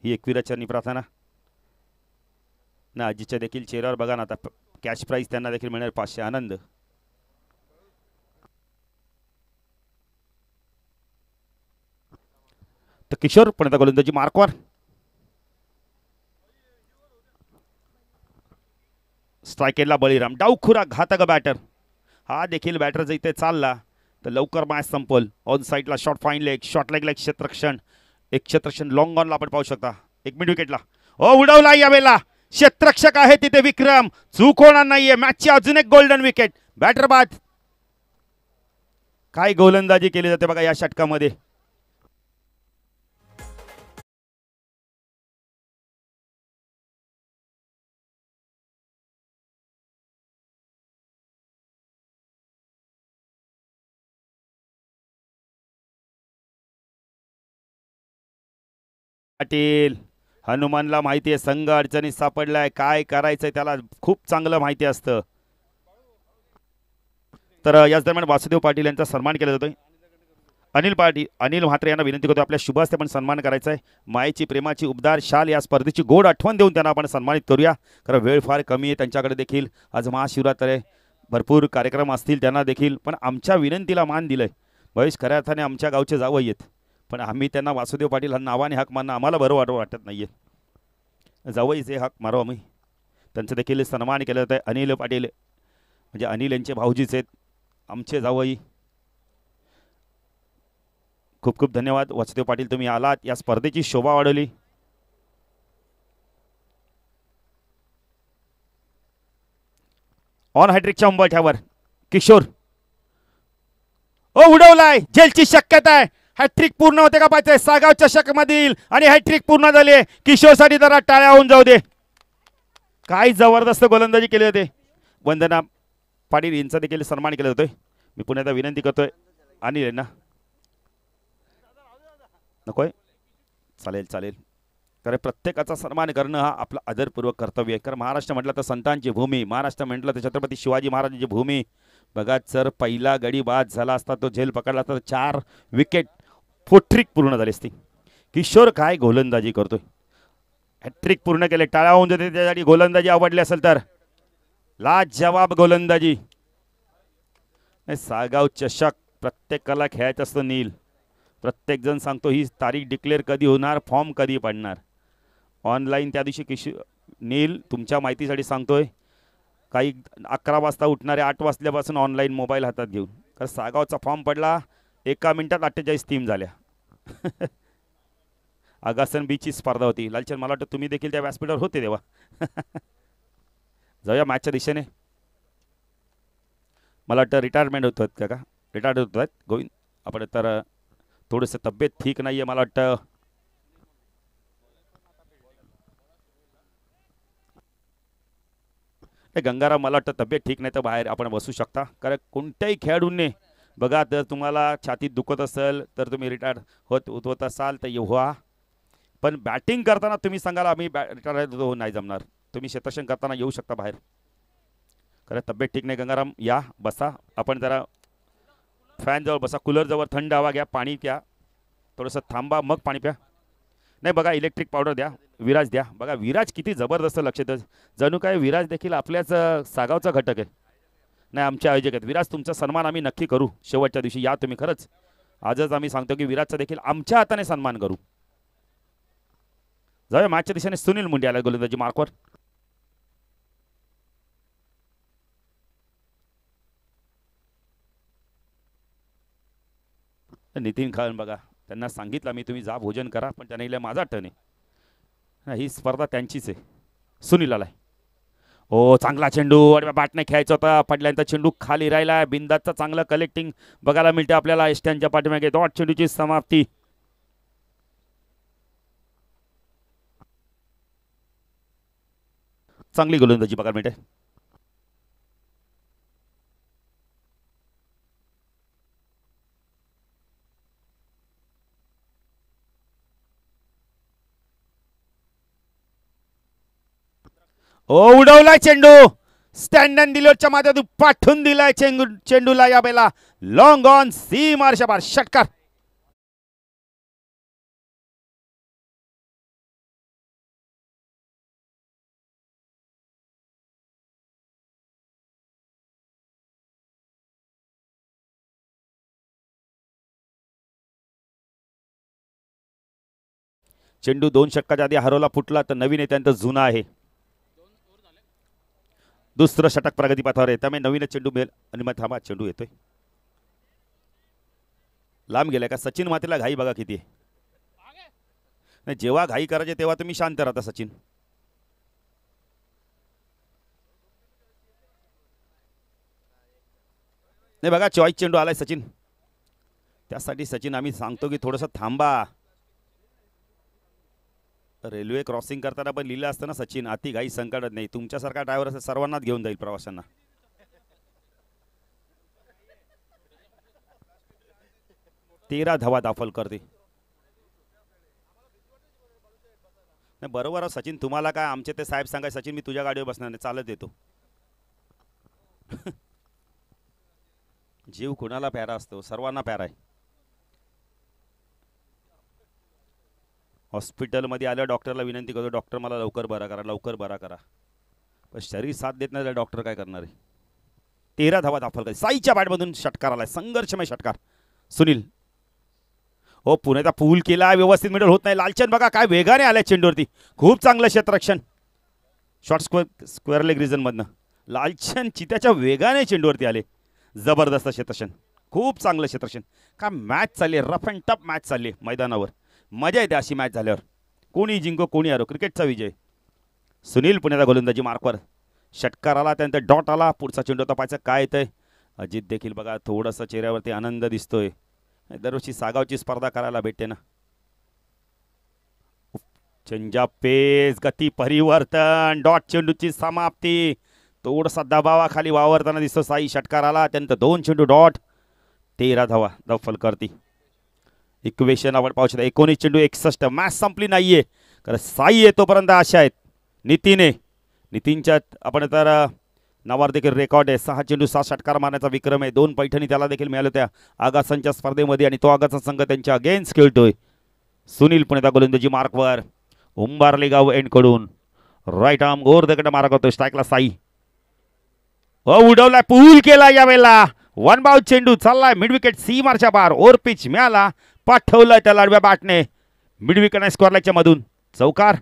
ही एकविराचरणी प्रार्थना. ना आजीच्या देखील चेहऱ्यावर बघा ना, आता कॅश प्राईज त्यांना देखील मिळणार 500. आनंद. तर किशोर पण आता गोलंदाजी मार्कवर. स्ट्रायकेटला बळीराम, डावखुरा घातक बॅटर. हा देखील बॅटर जर इथे चालला तर लवकर मॅच संपल. ऑन साईडला शॉर्ट फाईन लेग, शॉर्ट लेगला क्षेत्ररक्षण, एक क्षेत्ररक्षण लॉंग ऑनला आपण पाहू शकता. 1 मिड विकेटला. हो उडवला यावेळेला, क्षेत्ररक्षक आहे तिथे विक्रम, चूक होणार नाहीये. मॅचची अजून एक गोल्डन विकेट. बॅटर बाद. काय गोलंदाजी केली जाते बघा या षटकामध्ये. पाटील, हनुमानला माहिती आहे संघ अडचणीत सापडलाय, काय करायचंय त्याला खूप चांगलं माहिती असतं. तर याच दरम्यान वासुदेव पाटील यांचा सन्मान केला जातोय. अनिल म्हात्रे यांना विनंती करतो आपल्या शुभ हस्ते आपण सन्मान करायचा आहे. मायेची प्रेमाची उबदार शाल या स्पर्धेची गोड आठवण देऊन त्यांना आपण सन्मानित करूया. कारण वेळ फार कमी आहे त्यांच्याकडे देखील. आज महाशिवरात्र आहे, भरपूर कार्यक्रम असतील त्यांना देखील, पण आमच्या विनंतीला मान दिलंय. भविष्य खऱ्या अर्थाने आमच्या गावचे जावई आहेत, पण आम्ही त्यांना वासुदेव पाटील हा नावाने हाक मारणं आम्हाला बरं वाटत नाही आहे. जावईचे हाक मारो आम्ही. त्यांचं देखील सन्मान केलं जातं. अनिल पाटील म्हणजे अनिल यांचे भाऊजीच आहेत, आमचे जावई. खूप खूप धन्यवाद वासुदेव पाटील, तुम्ही आलात, या स्पर्धेची शोभा वाढवली. ऑन हॅट्रिकच्या उंबरठ्यावर किशोर. ओ उडवलाय, झेलची शक्यता आहे. हॅट्रिक पूर्ण होते का पाहिजे सागाव चषक मधील, आणि हॅट्रिक पूर्ण झाली. किशोरसाठी जरा टाळ्या होऊन जाऊ दे. काय जबरदस्त गोलंदाजी केली होते. वंदना पाटील यांचा देखील सन्मान केला जातोय. मी पुन्हा एकदा विनंती करतोय अनिल यांना. नकोय, चालेल चालेल, कारण प्रत्येकाचा सन्मान करणं हा आपला आदरपूर्वक कर्तव्य आहे. कारण महाराष्ट्र म्हटलं तर संतांची भूमी, महाराष्ट्र म्हटलं तर छत्रपती शिवाजी महाराजांची भूमी. बघा जर पहिला गडी बाद झाला असता, तो झेल पकडला असता, 4 विकेट फोट्रिक पूर्ण झाली असती. किशोर काय गोलंदाजी करतोय, हॅट्रिक पूर्ण केले. टाळ्या होऊन जाते त्यासाठी. गोलंदाजी आवडली असेल तर लाजवाब गोलंदाजी. सागाव चषक प्रत्येकाला खेळायचं असतं नील. प्रत्येक जण सांगतो ही तारीख डिक्लेअर कधी होणार, फॉर्म कधी पडणार. ऑनलाईन त्या दिवशी नील तुमच्या माहितीसाठी सांगतोय, काही 11 वाजता उठणारे 8 वाजल्यापासून ऑनलाईन मोबाईल हातात घेऊन. कारण सागावचा फॉर्म पडला, 1 मिनिटात 48 टीम झाल्या. आगासन बीची स्पर्धा होती. लालचंद मला वाटतं तुम्ही देखील त्या व्यासपीठावर होते तेव्हा. जाऊया मॅचच्या दिशेने. मला वाटतं रिटायरमेंट होत आहेत का रिटायर्ड होत आहेत गोविंद आपण. तर थोडंसं तब्येत ठीक नाहीये मला वाटतं. गंगाराम मला वाटतं तब्येत ठीक नाही तर बाहेर आपण बसू शकता. कारण कोणत्याही खेळाडूंनी बघा, जर तुम्हाला छातीत दुखत असेल तर तुम्ही रिटायर होत असाल तर व्हा. पण बॅटिंग करताना तुम्ही सांगाल आम्ही रिटायर हो, नाही जमणार. तुम्ही क्षेत्ररक्षण करताना येऊ शकता बाहेर. कारण तब्येत ठीक नाही. गंगाराम या बसा, आपण जरा फॅनजवळ बसा, कूलरजवळ थंड हवा घ्या, पाणी प्या, थोडंसं थांबा मग पाणी प्या. नाही बघा, इलेक्ट्रिक पावडर द्या, विराज द्या. बघा विराज किती जबरदस्त लक्ष देतो. जणू काय विराज देखील आपल्याच सागावचा घटक आहे. नाही, आमचे आयोजक आहेत. विराज तुमचा सन्मान आम्ही नक्की करू शेवटच्या दिवशी. या तुम्ही, खरंच आजच आम्ही सांगतो की विराजचा देखील आमच्या हाताने सन्मान करू. जाऊया मॅचच्या दिशेने. सुनील मुंडे आला गोलंदाजी मार्कवर. नितीन खान बघा, त्यांना सांगितलं मी तुम्ही जा भोजन करा, पण त्याने इले माझा टर्न आहे. ही स्पर्धा त्यांचीच आहे. सुनील आलाय. ओ चांगला चेंडू, बॅटने खेळायचा होता, पडल्यानंतर चेंडू खाली राहिला. बिंदाचं चांगलं कलेक्टिंग बघायला मिळते आपल्याला एस्ट्यांच्या पाठीमागे. डॉट चेंडूची समाप्ती. चांगली गोलंदाजी बघायला मिळते. ओ उडवलाय चेंडू, स्टँडन दिलोच्या माध्यमातून पाठवून दिलाय चेंडूला. या बेला लॉंग ऑन सी मार्शा बार षटकार. चेंडू 2 षटकाच्या आधी हरवला फुटला तर नवीन आहे त्यांचा जुना आहे. दुसरं षटक प्रगतीपथावर आहे, त्यामुळे नवीन चेंडू मिळेल. आणि मग थांबा, चेंडू येतोय, लांब गेलाय का? सचिन मातेला घाई बघा किती आहे. नाही, जेव्हा घाई करायचे तेव्हा तुम्ही शांत राहता सचिन. नाही बघा, चॉईस चेंडू आलाय सचिन. त्यासाठी सचिन आम्ही सांगतो की थोडंसं थांबा. रेल्वे क्रॉसिंग करताना पण लिहिलं असतं ना सचिन, अति घाई संकटात नाही. तुमच्यासारखा ड्रायव्हर असं सर्वांनाच घेऊन जाईल प्रवाशांना. 13 धावा दाखल करते. नाही बरोबर सचिन, तुम्हाला काय आमचे ते साहेब सांगाय सचिन मी तुझ्या गाडीवर बसणार नाही, चालत येतो. जीव कुणाला प्यारा असतो? सर्वांना प्यारा आहे. हॉस्पिटलमध्ये आल्या डॉक्टरला विनंती करतो, डॉक्टर मला लवकर बरा करा, लवकर बरा करा. पण शरीर साथ देत नाही, डॉक्टर काय करणार आहे. 13 धावा दाखल करते. साईच्या बॅटमधून षटकार आलाय, संघर्षमय षटकार. सुनील हो, पुण्याचा पूल केला, व्यवस्थित मिडल होत नाही. लालचंद बघा काय वेगाने आलाय चेंडूवरती. खूप चांगलं क्षेत्ररक्षण. शॉर्ट स्क्वेअर लेग रिजन मधनं लालचंद चित्याच्या वेगाने चेंडूवरती आले. जबरदस्त क्षेत्ररक्षण, खूप चांगलं क्षेत्ररक्षण. का मॅच चालली, रफ अँड टफ मॅच चालली मैदानावर. मजा येते अशी मॅच झाल्यावर. कोणी जिंको कोणी हरो, क्रिकेटचा विजय. सुनील पुण्याचा गोलंदाजी मार्कवर. षटकार आला, त्यानंतर डॉट आला. पुढचा चेंडू तपायचा काय येतंय. अजित देखील बघा थोडंसं चेहऱ्यावरती आनंद दिसतोय. दरवर्षी सागावची स्पर्धा करायला भेटते ना. चेंजा पेस, गती परिवर्तन, डॉट चेंडूची समाप्ती. थोडासा दबावाखाली वावरताना दिसतो साई. षटकार आला, त्यानंतर 2 चेंडू डॉट. 13 धावा दफल करती. इक्वेशन आपण पाहू शकता. 19 चेंडू 61. मॅच संपली नाहीये, कारण साई येतोपर्यंत आशा आहेत. नितीनच्या आपण तर नावावर देखील रेकॉर्ड आहे. 6 चेंडू 6 षटकार मारण्याचा विक्रम आहे. 2 पैठणी त्याला देखील मिळाल्या होत्या आगासांच्या स्पर्धेमध्ये, आणि तो आगाचा संघ त्यांच्या अगेन्स्ट खेळतोय. सुनील पुण्याचा गोलंदाजी मार्कवर. उंबारले गाव एंडकडून राईट आर्म ओव्हर द मारा करतोय. स्ट्राईकला साई. उडवलाय, पूल केला यावेळेला. 1 बाउंड चेंडू चाललाय मिड विकेट सी मारच्या बार. ओव्हर पिच मिळाला, पाठवलाय त्याला आडव्या बॅटने मिड विकेट स्क्वेअर लेगच्या मधून. चौकार.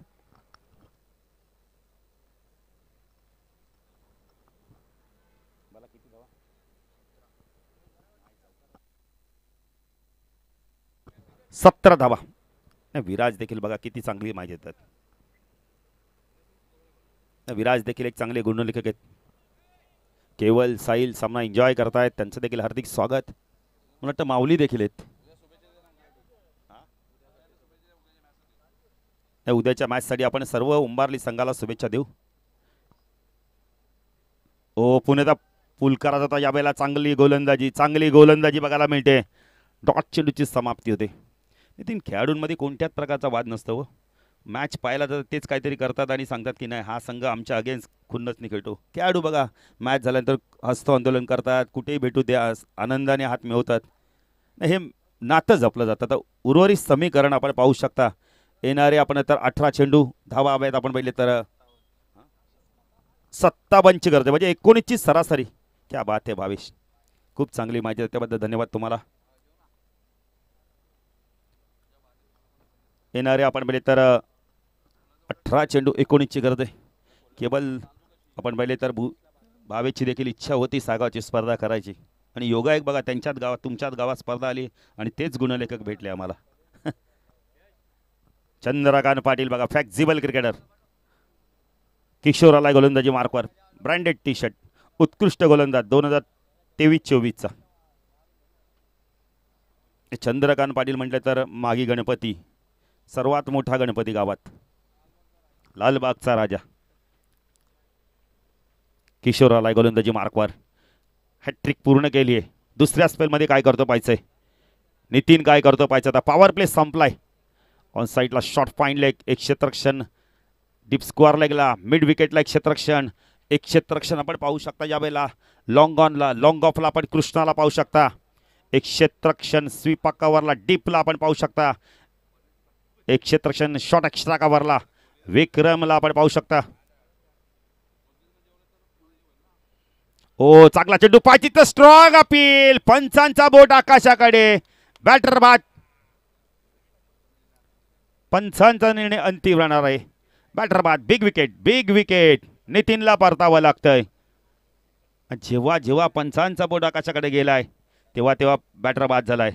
सतरा धावा. विराज देखील बघा किती चांगली माहिती देतात. विराज देखील एक चांगले गुणलेखक आहेत. केवल साहिल सामना एन्जॉय करतायत, त्यांचं देखील हार्दिक स्वागत. मला वाटतं माऊली देखील आहेत. उद्याच्या मॅचसाठी आपण सर्व उंबारली संघाला शुभेच्छा देऊ. ओ पुण्याचा पुलकरा जाता यावेळेला चांगली गोलंदाजी बघायला मिळते. डॉट चेंडूची समाप्ती होते. नितीन, खेळाडूंमध्ये कोणत्याच प्रकारचा वाद नसतो हो. मॅच पाहायला तर तेच काहीतरी करतात आणि सांगतात की नाही हा संघ आमच्या अगेन्स्ट खुन्नच नाही खेळतो. खेळाडू बघा मॅच झाल्यानंतर हस्त आंदोलन करतात, कुठेही भेटू द्या, आनंदाने हात मिळवतात. हे नातं जपलं जातं. तर उर्वरित समीकरण आपण पाहू शकता. येणारे आपण तर 18 चेंडू धावा हव्यात. आपण पहिले तर 57ची गरज आहे, म्हणजे 19ची सरासरी. क्या बात आहे भावेश, खूप चांगली माहिती आहे, त्याबद्दल धन्यवाद तुम्हाला. येणारे आपण पहिले तर 18 चेंडू 19ची गरज आहे. केवळ आपण पहिले तर भावेशची देखील इच्छा होती सागावची स्पर्धा करायची आणि योगायोग बघा त्यांच्याच गावात तुमच्याच गावात स्पर्धा आली आणि तेच गुणलेखक भेटले आम्हाला. चंद्रकांत पाटील बघा फ्लेक्झिबल क्रिकेटर. किशोराला गोलंदाजी मार्कवर, ब्रँडेड टी शर्ट, उत्कृष्ट गोलंदाज 2023-24चा. चंद्रकांत पाटील म्हटलं तर मागी गणपती, सर्वात मोठा गणपती गावात, लालबागचा राजा. किशोराला गोलंदाजी मार्कवर, हॅट्रिक पूर्ण केली आहे. दुसऱ्या स्पेलमध्ये काय करतो पाहायचंय नितीन, काय करतो पाहायचं. आता पॉवर प्ले संपलाय. ऑन साईडला शॉर्ट फाईन लेग, एक क्षेत्ररक्षण. डीप स्क्वेअर लेगला, मिड विकेटला एक क्षेत्ररक्षण. एक क्षेत्ररक्षण आपण पाहू शकता यावेळेला. लॉंग ऑनला, लॉंग ऑफला आपण कृष्णाला पाहू शकता. एक क्षेत्ररक्षण स्वीपा कव्हरला, डीपला आपण पाहू शकता. एक क्षेत्ररक्षण शॉर्ट एक्स्ट्रा कव्हरला विक्रमला आपण पाहू शकता. ओ चांगला चेंडू, पाहिजे तर स्ट्रॉंग अपील. पंचांचा बोट आकाशाकडे. बॅटर बाद. पंचांचा निर्णय अंतिम राहणार आहे. बॅटर बाद. Big wicket, big wicket. नितीनला परतावं लागतंय. जेव्हा जेव्हा पंचांचा बोट आकाशाकडे गेलाय तेव्हा तेव्हा बॅटर बाद झालाय.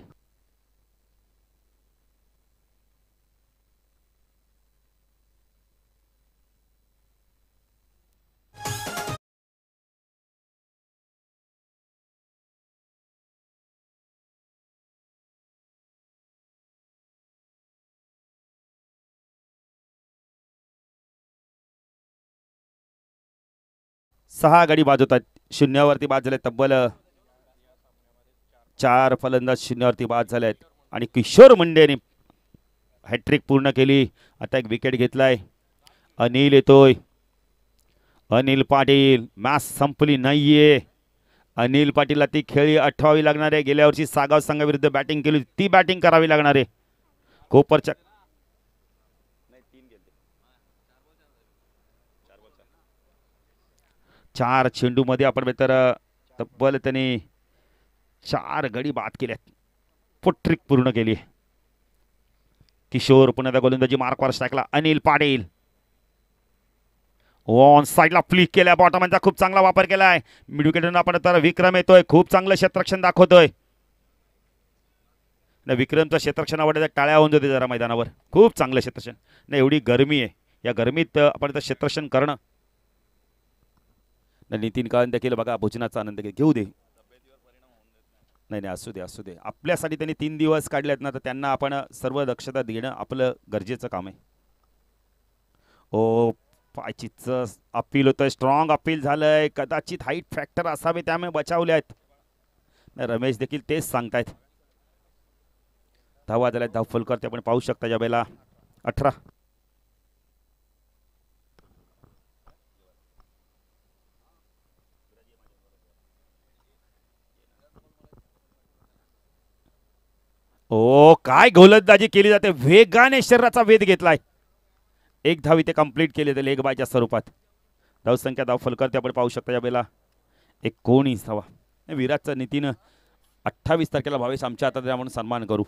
सहा गडी बाद होतात. शून्यावरती बाद झाले. तब्बल 4 फलंदाज शून्यावरती बाद झाले आहेत आणि किशोर मुंडेने हॅट्रिक पूर्ण केली. आता एक विकेट घेतलाय. अनिल येतोय. अनिल पाटील. मॅच संपली नाहीये. अनिल पाटीलला ती खेळी आठवावी लागणार आहे. गेल्या वर्षी सागाव संघाविरुद्ध बॅटिंग केली, ती बॅटिंग करावी लागणार आहे. कोपरच्या 4 चेंडूमध्ये आपण तर तब्बल त्यांनी 4 गडी बाद केल्यात. ट्रिक पूर्ण केली. किशोर पुन्हा गोलंदाजी मार्कवर टाकला. अनिल पाटील ऑन साईडला फ्लिक केल्या. बॉटमचा खूप चांगला वापर केलाय. मिड विकेटून आपण तर विक्रम येतोय. खूप चांगलं क्षेत्ररक्षण दाखवतोय. नाही विक्रमचं क्षेत्ररक्षण आवडतं, टाळ्या होऊन जाते जरा मैदानावर. खूप चांगलं क्षेत्ररक्षण. नाही एवढी गरमी आहे, या गरमीत आपण तर क्षेत्ररक्षण करणं. नितीन काळन देखील बघा भोजनाचा आनंद घेऊ दे. नाही नाही असू दे असू दे. आपल्यासाठी त्यांनी 3 दिवस काढलेत ना, तर त्यांना आपण सर्व दक्षता देणं आपलं गरजेचं काम आहे. ओ पायचीच अपील होतंय. स्ट्रॉंग अपील झालंय. कदाचित हाईट फॅक्टर असावे त्यामुळे बचावले आहेत. रमेश देखील तेच सांगतायत. धावा झाल्यात. धाव फलकर आपण पाहू शकता या वेळेला 18. ओ काय गोलंदाजी केली जाते. वेगाने शरीराचा वेध घेतलाय. एक धाव इथे कंप्लीट केली ते लेग बायच्या स्वरूपात. धावसंख्या धाव फलकर आपण पाहू शकता या वेळेला 19 धावा. विराटचा नितीन 28 तारखेला भावेश आमच्या हातात म्हणून सन्मान करू.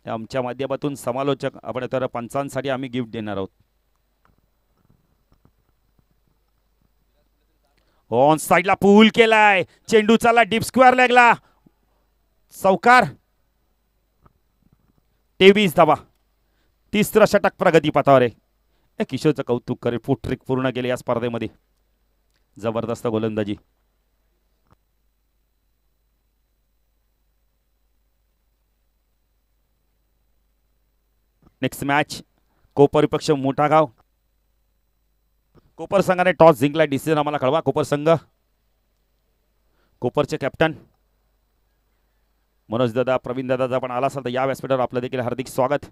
आमच्या माध्यमातून समालोचक आपण तर पंचांसाठी आम्ही गिफ्ट देणार आहोत. ऑन साईडला पूल केलाय. चेंडू चालला डीप स्क्वेअर लेगला. चौकार. 23 धावा. 3रा षटक प्रगतीपथावर आहे. किशोरचं कौतुक करेल. ट्रिक पूर्ण केले या स्पर्धेमध्ये. जबरदस्त गोलंदाजी. नेक्स्ट मॅच कोपर विपक्ष मोठा गाव. कोपर संघाने टॉस जिंकला. डिसिजन आम्हाला कळवा. कोपर संघ, कोपरचे कॅप्टन मनोज दादा, प्रवीण दादा पण आला असाल तर या व्यासपीठावर आपलं देखील हार्दिक स्वागत.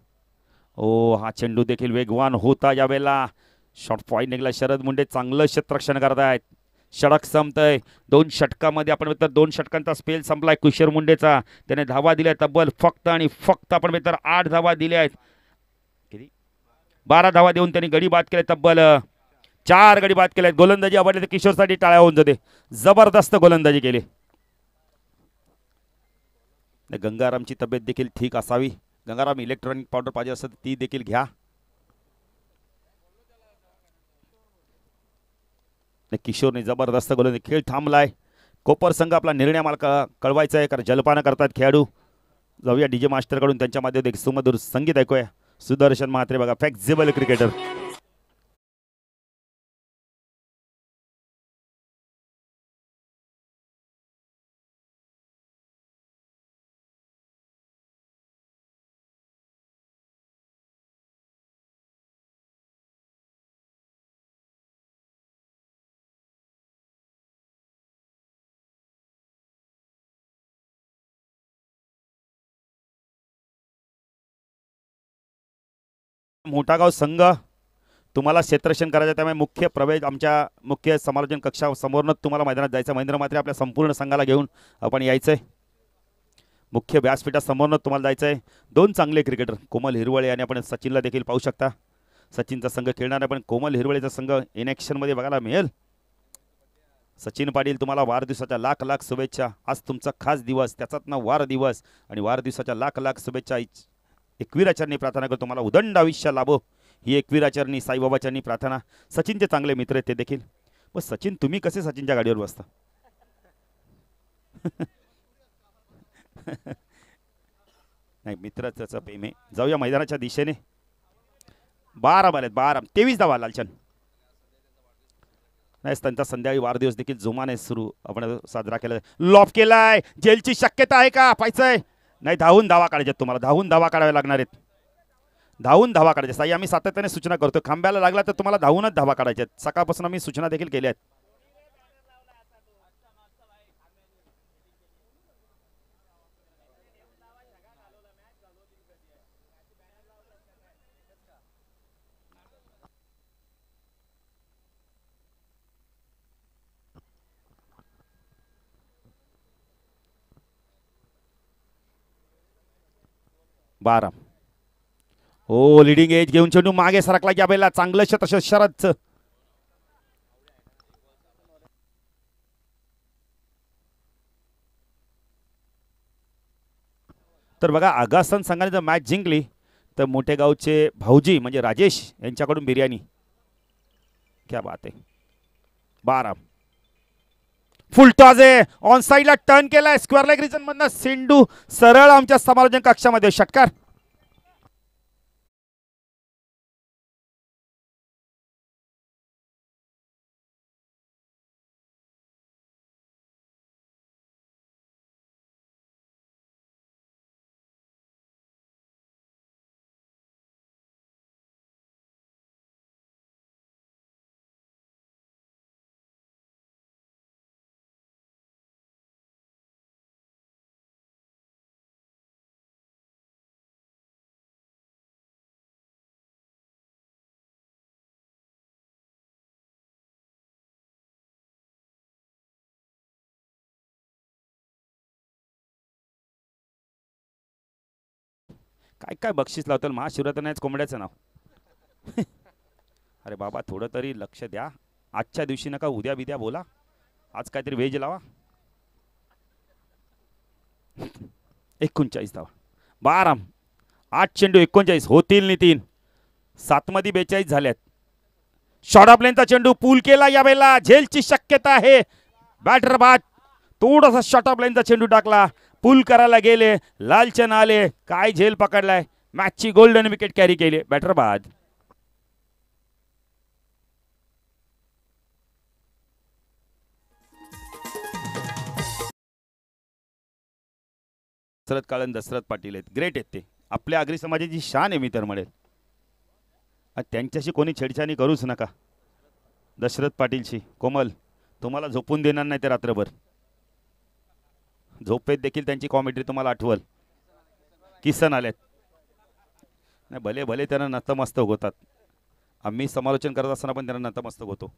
ओ हा चेंडू देखील वेगवान होता यावेळेला. शॉट पॉईंट निघाला. शरद मुंडे चांगलं क्षेत्ररक्षण करतायत. षटक संपतंय. 2 षटकामध्ये आपण तर 2 षटकांचा स्पेल संपलाय कुशर मुंडेचा. त्याने धावा दिल्या तब्बल फक्त आणि फक्त आपण तर 8 धावा दिल्या आहेत. किती 12 धावा देऊन त्यांनी गडी बाद केले. तब्बल 4 गडी बाद केले. गोलंदाजी आवडली तर किशोरसाठी टाळ्या होऊन जाते. जबरदस्त गोलंदाजी केली. गंगारामची तब्येत देखील ठीक असावी. गंगाराम इलेक्ट्रॉनिक पावडर पाहिजे असेल तर ती देखील घ्या. किशोरने जबरदस्त गोलंदाजी. खेळ थांबलाय. कोपर संघ आपला निर्णय मला कळवायचा आहे कारण जलपान करतात खेळाडू. जाऊया डीजे मास्टरकडून त्यांच्या माध्यमातून सुमधुर संगीत ऐकूया. सुदर्शन म्हात्रे बघा फ्लेक्झिबल क्रिकेटर. मोठागाव संघ तुम्हाला क्षेत्ररक्षण करायचं त्यामुळे मुख्य प्रवेश आमच्या मुख्य समालोचन कक्षासमोरच तुम्हाला मैदानात जायचं. महेंद्र म्हात्रे आपल्या संपूर्ण संघाला घेऊन आपण यायचंय. मुख्य व्यासपीठासमोरच तुम्हाला जायचं आहे. 2 चांगले क्रिकेटर कोमल हिरवळे आणि आपण सचिनला देखील पाहू शकता. सचिनचा संघ खेळणार आहे पण कोमल हिरवळेचा संघ इन ॲक्शनमध्ये बघायला मिळेल. सचिन पाटील तुम्हाला वाढदिवसाच्या लाख लाख शुभेच्छा. आज तुमचा खास दिवस त्याचाच वाढदिवस आणि वाढदिवसाच्या लाख लाख शुभेच्छा. एकवीराचरणी प्रार्थना करतो तुम्हाला उदंड आयुष्य लाभो ही एकवीराचरणी साईबाबाचरणी प्रार्थना. सचिनचे चांगले मित्र आहेत ते देखील. पण सचिन तुम्ही कसे सचिनच्या गाडीवर बसता? नाही मित्राचं प्रेम आहे. जाऊया मैदानाच्या दिशेने. 12 बाल आहेत. 12 23 धावा लालचंद. नाही त्यांचा संध्याकाळी वाढदिवस देखील जोमाने सुरू आपण साजरा केला. लॉफ केलाय. जेलची शक्यता आहे का? पाहायचंय. नाही धावून धावा काढायचे तुम्हाला. धावून धावा काढावे लागणार आहेत. धावून धावा काढायचे. साई आम्ही सातत्याने सूचना करतो. खांब्याला लागला तर तुम्हाला धावूनच धावा काढायच्या. सकाळपासून आम्ही सूचना देखील केल्या आहेत. बारा ओ लिडिंग एज घेऊन चेंडू मागे सरकला यावेळेला. चांगलं शतक शरदचं. तर बघा आगासन संघाने जर मॅच जिंकली तर मोठे गावचे भाऊजी म्हणजे राजेश यांच्याकडून बिर्याणी. क्या बात आहे. 12 फुल टॉस आहे. ऑन साइडला टर्न केलाय. स्क्वेअर लेग रिजन मधनं सेंडू सरळ आमच्या समालोचन कक्षामध्ये. षटकार. काय काय बक्षीस लावतं महाशिवरात्रीच कोंबड्याचं नाव. अरे बाबा थोडं तरी लक्ष द्या. आजच्या दिवशी नका उद्या बिद्या बोला. आज काहीतरी वेज लावा. 39 धावा. 12 8 चेंडू 39 होतील नितीन. 7 मध्ये 42 झाल्यात. शॉर्ट ऑफ लेनचा चेंडू पूल केला यावेळेला. झेलची शक्यता आहे. बॅटर बाद. थोडासा शॉर्ट ऑफ लेनचा चेंडू टाकला. पूल करायला गेले. लालचन आले. काय झेल पकडलाय. मॅचची गोल्डन विकेट कॅरी केली. बॅटर बाद. दशरथ काळन दशरथ पाटील आहेत. ग्रेट आहेत ते. आपल्या आगरी समाजाची शान आहे मी तर म्हणेल. त्यांच्याशी कोणी छेडछाणी करूच नका. दशरथ पाटीलशी कोमल तुम्हाला झोपून देणार नाही ते रात्रभर. झोपेत देखील त्यांची कॉमेडी तुम्हाला आठवल. किसन आलेत. नाही भले भले त्यांना नतमस्तक होतात. आम्ही समालोचन करत असताना पण त्यांना नतमस्तक होतो.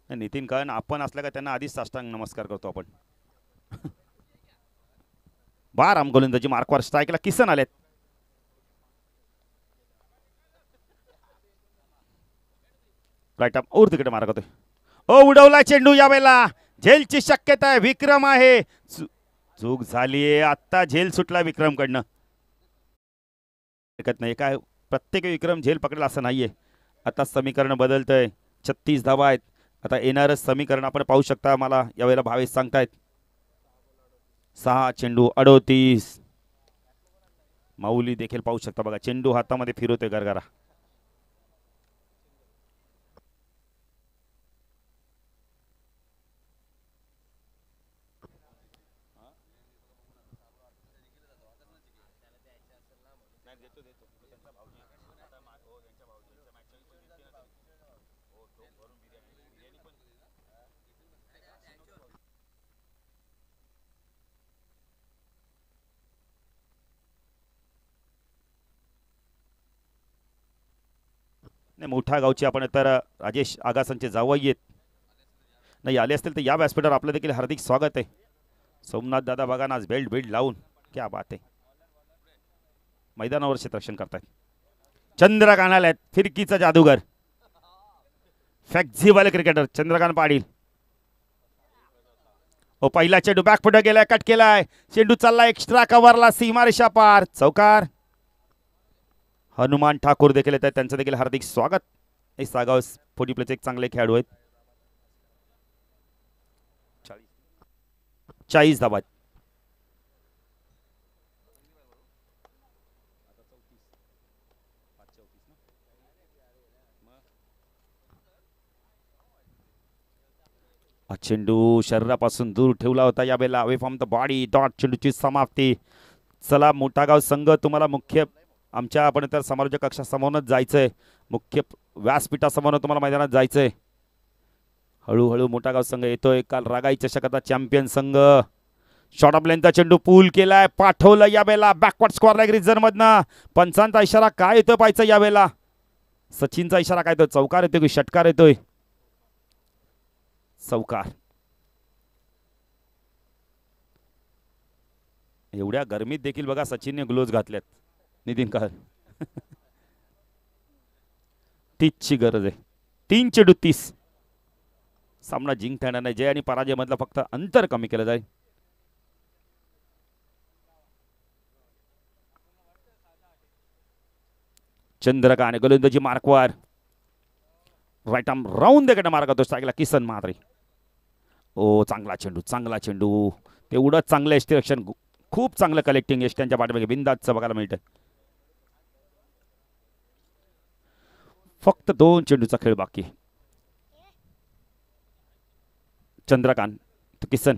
नितीन कारण आपण असल्या का त्यांना आधीच साष्टांग नमस्कार करतो आपण. बाराम गोलंदाजी मार्कवर स्ट्राईकला किसन आलेत. राईट आर्म और तिकडे मारा करतोय. ओ उडवला चेंडू यावेळेला झेलची शक्यता आहे. विक्रम आहे. चूक झालीये आत्ता. झेल सुटला विक्रमकडनं. हरकत नाही काय प्रत्येक विक्रम झेल पकडेल असं नाहीये. आता समीकरण बदलतंय. 36 धावा आहेत. आता येणारच समीकरण आपण पाहू शकता. मला यावेळेला भावेश सांगतायत 6 चेंडू 38. माऊली देखील पाहू शकता बघा चेंडू हातामध्ये फिरवतोय गरगरा. मोठा गावची आपण तर राजेश आगासांचे जावई आहेत. नाही आले असतील तर या व्यासपीठावर आपलं देखील हार्दिक स्वागत आहे. सोमनाथ दादा बघा ना आज बेल्ट बेल्ट लावून क्या बात आहे. मैदानावर क्षेत्ररक्षण करतायत. चंद्रकांत आलेत. फिरकीचा जादूगर फ्लेक्झिबल क्रिकेटर चंद्रकांत पाटील. ओ पहिला चेंडू बॅकफुट गेलाय. कट केलाय. चेंडू चालला एक्स्ट्रा कव्हरला. सीमारेषा पार. चौकार. हनुमान ठाकूर देखील येत आहेत. त्यांचं देखील हार्दिक स्वागत. हे सागाव फोर्टी प्लेचे एक चांगले खेळाडू आहेत. 40 धावा. चेंडू शरीरापासून दूर ठेवला होता यावेळेला. Away from the body. Dot चेंडूची समाप्ती. चला मोठागाव संघ तुम्हाला मुख्य आमच्या आपण तर समालोचक कक्षासमोरच जायचंय. मुख्य व्यासपीठासमोर तुम्हाला मैदानात जायचंय. हळूहळू मोठागाव संघ येतोय. काल रागाई चषकाचा चॅम्पियन संघ. शॉर्ट ऑफ लेंथचा चेंडू पूल केलाय. पाठवलं यावेळेला बॅकवर्ड स्क्वेअर लेग रिझर्व मधनं. पंचांचा इशारा काय येतोय पाहायचं यावेळेला. सचिनचा इशारा काय येतोय. चौकार येतोय की षटकार येतोय. चौकार. एवढ्या गरमीत देखील बघा सचिनने ग्लोव्ज घातल्यात. नितीन कहर 30ची गरज आहे. 3 चेंडू 30. सामना जिंकता येणार नाही. जय आणि पराजय मधलं फक्त अंतर कमी केलं जाईल. चंद्रकांत गोलंदाजी मार्कवर. राईट आर्म राऊंड देखील मार्क करतो स्ट्राईकला किसन म्हात्रे. ओ चांगला चेंडू चांगला चेंडू. तेवढं चांगलं यष्टीरक्षण. खूप चांगलं कलेक्टिंग यष्ट्यांच्या पाठीमागे बिंदाचं बघायला मिळतं. फक्त 2 चेंडूचा खेळ बाकी. चंद्रकांत किसन.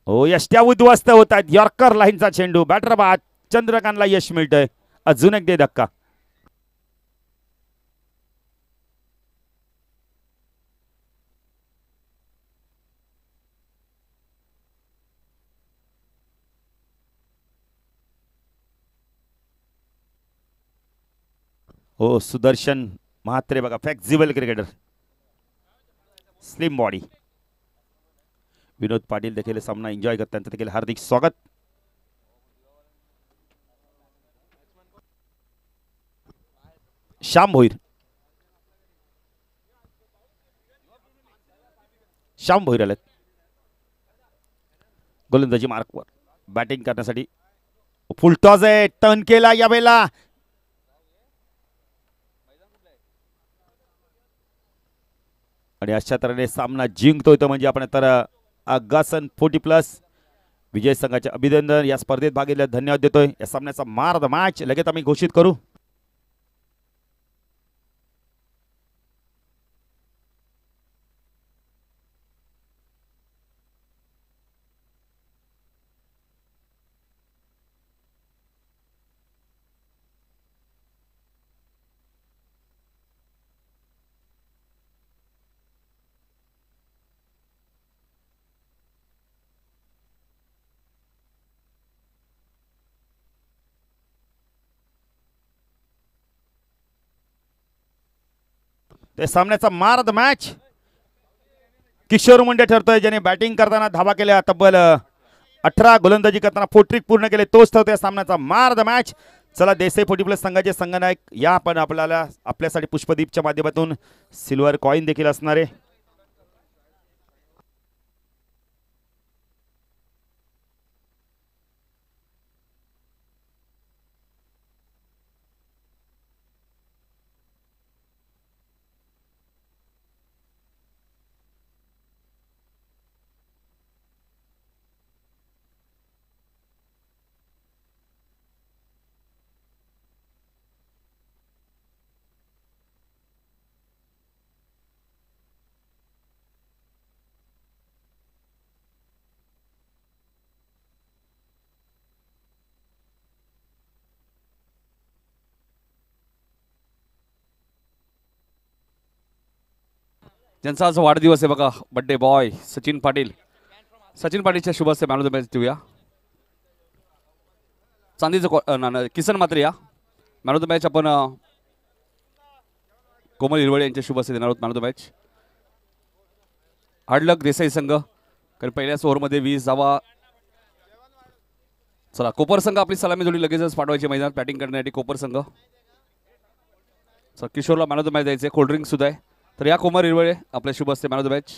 हो यष्ट्या उद्ध्वस्त होत आहेत. यॉर्कर लाईनचा चेंडू. बॅटर बाद. चंद्रकांतला यश मिळतंय. अजून एक दे धक्का. हो सुदर्शन म्हात्रे बघा flexible cricketer. Slim body. Vinod Patil देखील सामना एन्जॉय करतात. त्यांचं देखील हार्दिक स्वागत. श्याम भोईर. श्याम भोईर आलेत. गोलंदाजी मार्कवर बॅटिंग करण्यासाठी. फुलटॉस आहे. टर्न केला यावेळेला. आणि अशा तऱ्हेने सामना जिंकतोय तो म्हणजे आपण तर आगासन 40+ विजय संघाचे अभिनंदन. या स्पर्धेत भाग घेतल्यास धन्यवाद देतोय. या सामन्याचा मान ऑफ द मॅच लगेच आम्ही घोषित करू. त्या सामन्याचा man of the match Kishor Munde ठरतोय, ज्याने बॅटिंग करताना धावा केल्या तब्बल 18, गोलंदाजी करताना 4 ट्रिक पूर्ण केले, तोच ठरतोय या सामन्याचा मान ऑफ द मॅच. चला देसाई 40+ संघाचे संघनायक या पण आपल्याला आपल्यासाठी पुष्पदीपच्या माध्यमातून सिल्वर कॉईन देखील असणार आहे. ज्यांचा आज वाढदिवस आहे बघा, बर्थडे बॉय सचिन पाटील. सचिन पाटीलच्या शुभ हस्ते मॅन ऑफ द मॅच देऊया. चांदीचं किसन मात्रे या मॅन ऑफ द मॅच आपण कोमल हिरवळे यांच्या शुभ हस्ते देणार आहोत man of the match. Hard luck Desai संघ, कारण पहिल्याच ओव्हरमध्ये 20 धावा. चला कोपर संघ आपली सलामी जोडी लगेचच पाठवायची मैदानात बॅटिंग करण्यासाठी. कोपर संघ चला किशोरला मॅन ऑफ द मॅच द्यायचे, कोल्ड्रिंक सुद्धा आहे. तर या कोमल हिरवळे आपल्या शुभ हस्ते मॅन ऑफ द मॅच.